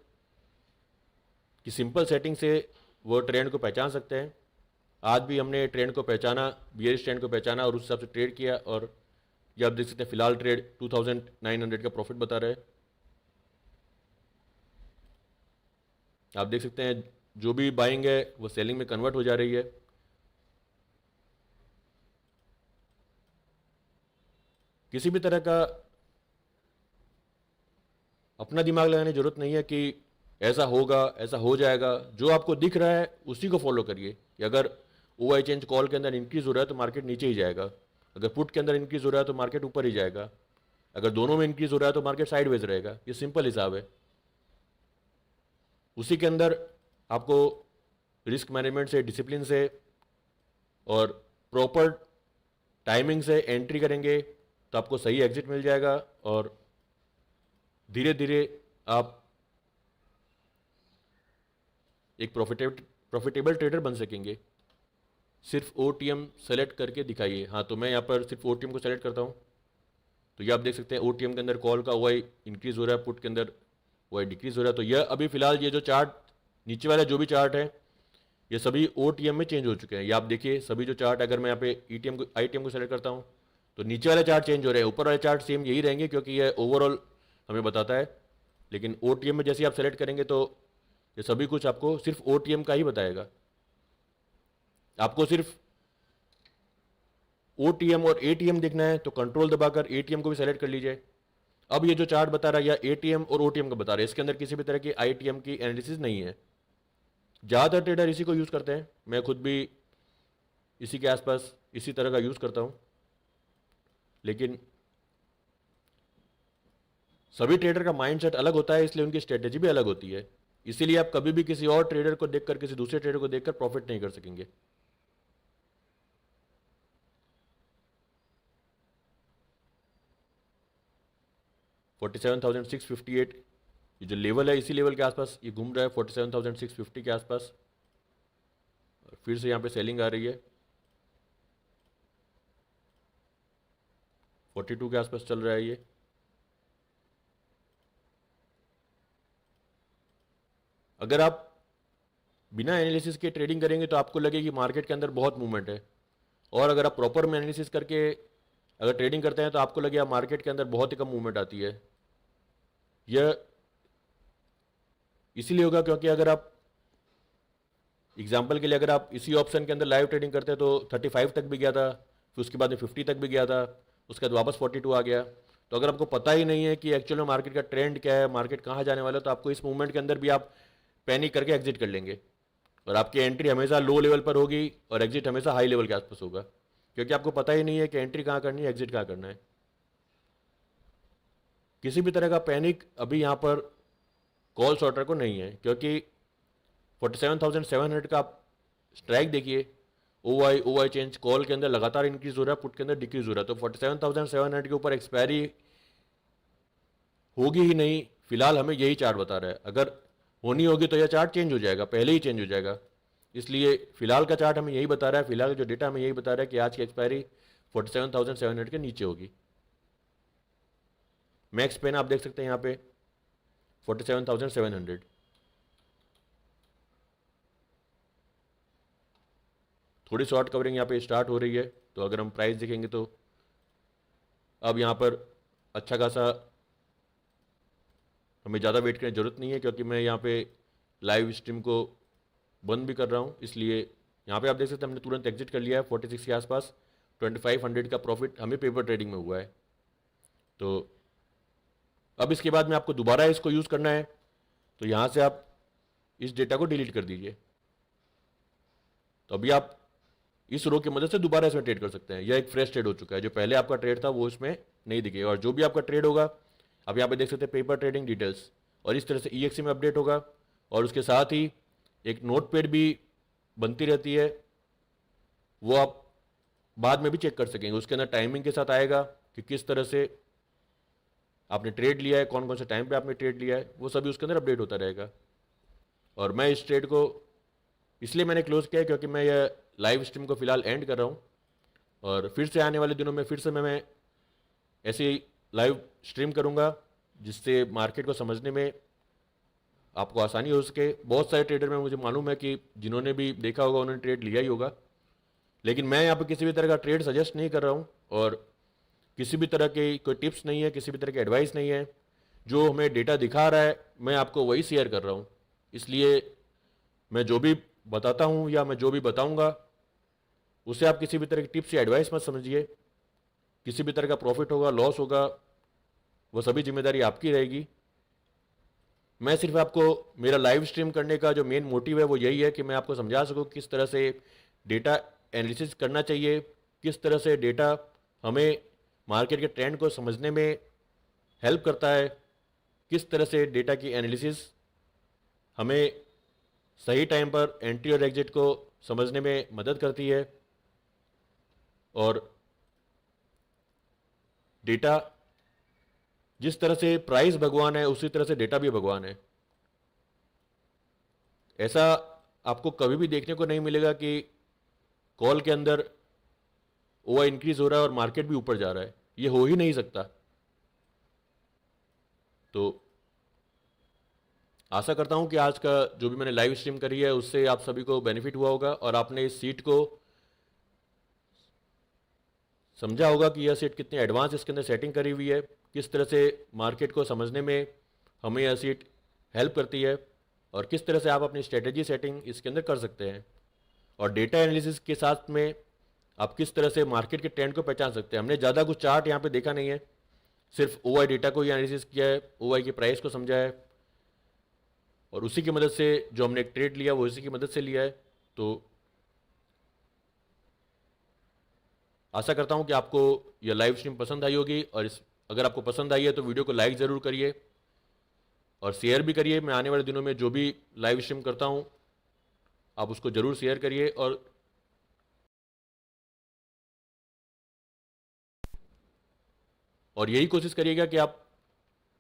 की सिंपल सेटिंग से वो ट्रेंड को पहचान सकते हैं। आज भी हमने ट्रेंड को पहचाना, बियरिश ट्रेंड को पहचाना और उस हिसाब से ट्रेड किया, और ये आप देख सकते हैं फिलहाल ट्रेड 2,900 का प्रॉफिट बता रहे हैं। आप देख सकते हैं जो भी बाइंग है वो सेलिंग में कन्वर्ट हो जा रही है। किसी भी तरह का अपना दिमाग लगाने की जरूरत नहीं है कि ऐसा होगा, ऐसा हो जाएगा। जो आपको दिख रहा है उसी को फॉलो करिए कि अगर ओआई चेंज कॉल के अंदर इंक्रीज हो रहा है तो मार्केट नीचे ही जाएगा, अगर पुट के अंदर इंक्रीज हो रहा है तो मार्केट ऊपर ही जाएगा, अगर दोनों में इंक्रीज हो रहा है तो मार्केट साइडवेज रहेगा। ये सिंपल हिसाब है। उसी के अंदर आपको रिस्क मैनेजमेंट से, डिसिप्लिन से और प्रॉपर टाइमिंग से एंट्री करेंगे तो आपको सही एग्जिट मिल जाएगा, और धीरे धीरे आप एक प्रॉफिटेबल ट्रेडर बन सकेंगे। सिर्फ ओटीएम सेलेक्ट करके दिखाइए। हाँ, तो मैं यहाँ पर सिर्फ ओटीएम को सेलेक्ट करता हूँ, तो ये आप देख सकते हैं ओटीएम के अंदर कॉल का ओआई इंक्रीज हो रहा है, पुट के अंदर ओआई डिक्रीज हो रहा है। तो यह अभी फिलहाल ये जो चार्ट नीचे वाला जो भी चार्ट है ये सभी ओटीएम में चेंज हो चुके हैं। ये आप देखिए सभी जो चार्ट, अगर मैं यहाँ पे ईटीएम को आईटीएम को सेलेक्ट करता हूँ तो नीचे वाले चार्ट चेंज हो रहे हैं, ऊपर वाले चार्ट सेम यही रहेंगे क्योंकि ये ओवरऑल हमें बताता है। लेकिन ओटीएम में जैसे आप सेलेक्ट करेंगे तो ये सभी कुछ आपको सिर्फ ओटीएम का ही बताएगा। आपको सिर्फ ओटीएम और एटीएम देखना है तो कंट्रोल दबाकर एटीएम को भी सेलेक्ट कर लीजिए। अब ये जो चार्ट बता रहा है या एटीएम और ओटीएम का बता रहा है, इसके अंदर किसी भी तरह की आईटीएम की एनालिसिस नहीं है। ज़्यादातर ट्रेडर इसी को यूज़ करते हैं। मैं खुद भी इसी के आसपास इसी तरह का यूज़ करता हूँ। लेकिन सभी ट्रेडर का माइंडसेट अलग होता है, इसलिए उनकी स्ट्रेटेजी भी अलग होती है। इसीलिए आप कभी भी किसी और ट्रेडर को देखकर, किसी दूसरे ट्रेडर को देखकर प्रॉफिट नहीं कर सकेंगे। $47,658 ये जो लेवल है, इसी लेवल के आसपास ये घूम रहा है, 47,650 के आसपास। और फिर से यहाँ पे सेलिंग आ रही है, 42 के आसपास चल रहा है ये। अगर आप बिना एनालिसिस के ट्रेडिंग करेंगे तो आपको लगेगी मार्केट के अंदर बहुत मूवमेंट है, और अगर आप प्रॉपर में एनालिसिस करके अगर ट्रेडिंग करते हैं तो आपको लगेगा मार्केट के अंदर बहुत ही कम मूवमेंट आती है। यह इसीलिए होगा क्योंकि अगर आप एग्जाम्पल के लिए अगर आप इसी ऑप्शन के अंदर लाइव ट्रेडिंग करते हैं तो 35 तक भी गया था, फिर उसके बाद में 50 तक भी गया था, उसके बाद वापस 42 आ गया। तो अगर आपको पता ही नहीं है कि एक्चुअल में मार्केट का ट्रेंड क्या है, मार्केट कहाँ जाने वाला है, तो आपको इस मूवमेंट के अंदर भी आप पैनिक करके एग्जिट कर लेंगे, और आपकी एंट्री हमेशा लो लेवल पर होगी और एग्जिट हमेशा हाई लेवल के आसपास होगा, क्योंकि आपको पता ही नहीं है कि एंट्री कहाँ करनी है, एग्जिट कहाँ करना है। किसी भी तरह का पैनिक अभी यहाँ पर कॉल शॉर्टर को नहीं है, क्योंकि 47,700 का आप स्ट्राइक देखिए, ओ वाई चेंज कॉल के अंदर लगातार इंक्रीज हो रहा है, पुट के अंदर डिक्रीज हो रहा है। तो 47,700 के ऊपर एक्सपायरी होगी ही नहीं, फिलहाल हमें यही चार्ट बता रहा है। अगर होनी होगी तो यह चार्ट चेंज हो जाएगा, पहले ही चेंज हो जाएगा। इसलिए फिलहाल का चार्ट हमें यही बता रहा है, फिलहाल जो डेटा हमें यही बता रहा है कि आज की एक्सपायरी 47,700 के नीचे होगी। मैक्स पेन आप देख सकते हैं यहाँ पे 47,700। थोड़ी शॉर्ट कवरिंग यहाँ पे स्टार्ट हो रही है, तो अगर हम प्राइस देखेंगे तो अब यहाँ पर अच्छा खासा हमें ज़्यादा वेट करने की ज़रूरत नहीं है, क्योंकि मैं यहाँ पे लाइव स्ट्रीम को बंद भी कर रहा हूँ। इसलिए यहाँ पे आप देख सकते हैं हमने तुरंत एग्जिट कर लिया है 46 के आसपास। 2500 का प्रॉफिट हमें पेपर ट्रेडिंग में हुआ है। तो अब इसके बाद में आपको दोबारा इसको यूज़ करना है, तो यहाँ से आप इस डेटा को डिलीट कर दीजिए। तो अभी आप इस रो की मदद से दोबारा इसमें ट्रेड कर सकते हैं। यह एक फ्रेश ट्रेड हो चुका है, जो पहले आपका ट्रेड था वो इसमें नहीं दिखेगा। और जो भी आपका ट्रेड होगा, आप यहाँ पे देख सकते हैं पेपर ट्रेडिंग डिटेल्स, और इस तरह से EXE में अपडेट होगा। और उसके साथ ही एक नोट पैड भी बनती रहती है, वो आप बाद में भी चेक कर सकेंगे। उसके अंदर टाइमिंग के साथ आएगा कि किस तरह से आपने ट्रेड लिया है, कौन कौन से टाइम पे आपने ट्रेड लिया है, वो सभी उसके अंदर अपडेट होता रहेगा। और मैं इस ट्रेड को इसलिए मैंने क्लोज किया है क्योंकि मैं यह लाइव स्ट्रीम को फिलहाल एंड कर रहा हूँ, और फिर से आने वाले दिनों में फिर से मैं ऐसे ही लाइव स्ट्रीम करूँगा, जिससे मार्केट को समझने में आपको आसानी हो सके। बहुत सारे ट्रेडर में मुझे मालूम है कि जिन्होंने भी देखा होगा उन्होंने ट्रेड लिया ही होगा, लेकिन मैं यहाँ पर किसी भी तरह का ट्रेड सजेस्ट नहीं कर रहा हूँ, और किसी भी तरह की कोई टिप्स नहीं है, किसी भी तरह की एडवाइस नहीं है। जो हमें डेटा दिखा रहा है मैं आपको वही शेयर कर रहा हूँ। इसलिए मैं जो भी बताता हूँ या मैं जो भी बताऊँगा उसे आप किसी भी तरह की टिप्स या एडवाइस मत समझिए। किसी भी तरह का प्रॉफिट होगा, लॉस होगा, वो सभी जिम्मेदारी आपकी रहेगी। मैं सिर्फ आपको, मेरा लाइव स्ट्रीम करने का जो मेन मोटिव है वो यही है कि मैं आपको समझा सकूँ किस तरह से डेटा एनालिसिस करना चाहिए, किस तरह से डेटा हमें मार्केट के ट्रेंड को समझने में हेल्प करता है, किस तरह से डेटा की एनालिसिस हमें सही टाइम पर एंट्री और एग्जिट को समझने में मदद करती है। और डेटा, जिस तरह से प्राइस भगवान है उसी तरह से डेटा भी भगवान है। ऐसा आपको कभी भी देखने को नहीं मिलेगा कि कॉल के अंदर ओवर इंक्रीज हो रहा है और मार्केट भी ऊपर जा रहा है, ये हो ही नहीं सकता। तो आशा करता हूं कि आज का जो भी मैंने लाइव स्ट्रीम करी है उससे आप सभी को बेनिफिट हुआ होगा, और आपने इस सीट को समझा होगा कि यह सीट कितनी एडवांस इसके अंदर सेटिंग करी हुई है, किस तरह से मार्केट को समझने में हमें यह सीट हेल्प करती है, और किस तरह से आप अपनी स्ट्रेटेजी सेटिंग इसके अंदर कर सकते हैं। और डेटा एनालिसिस के साथ में आप किस तरह से मार्केट के ट्रेंड को पहचान सकते हैं। हमने ज़्यादा कुछ चार्ट यहाँ पे देखा नहीं है, सिर्फ OI डेटा को ही एनालिसिस किया है, OI की प्राइस को समझा है, और उसी की मदद से जो हमने एक ट्रेड लिया वो इसी की मदद से लिया है। तो आशा करता हूँ कि आपको यह लाइव स्ट्रीम पसंद आई होगी, और अगर आपको पसंद आई है तो वीडियो को लाइक ज़रूर करिए और शेयर भी करिए। मैं आने वाले दिनों में जो भी लाइव स्ट्रीम करता हूँ आप उसको ज़रूर शेयर करिए, और यही कोशिश करिएगा कि आप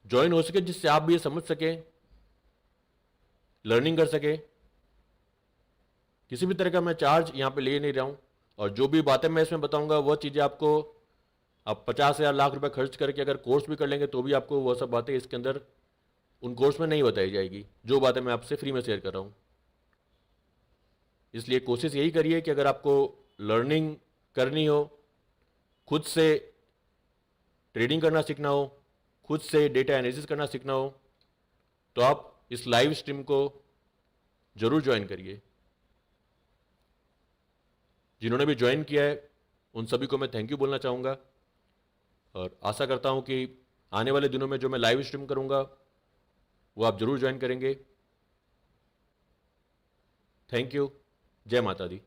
ज्वाइन हो सके, जिससे आप भी ये समझ सकें, लर्निंग कर सकें। किसी भी तरह का मैं चार्ज यहाँ पे ले नहीं रहा हूँ, और जो भी बातें मैं इसमें बताऊंगा वह चीज़ें आपको, आप 50,000 लाख रुपए खर्च करके अगर कोर्स भी कर लेंगे तो भी आपको वह सब बातें इसके अंदर उन कोर्स में नहीं बताई जाएगी, जो बातें मैं आपसे फ्री में शेयर कर रहा हूँ। इसलिए कोशिश यही करिए कि अगर आपको लर्निंग करनी हो, खुद से ट्रेडिंग करना सीखना हो, खुद से डेटा एनालिसिस करना सीखना हो, तो आप इस लाइव स्ट्रीम को ज़रूर ज्वाइन करिए। जिन्होंने भी ज्वाइन किया है उन सभी को मैं थैंक यू बोलना चाहूँगा, और आशा करता हूँ कि आने वाले दिनों में जो मैं लाइव स्ट्रीम करूँगा वो आप ज़रूर ज्वाइन करेंगे। Thank you. जय माता दी।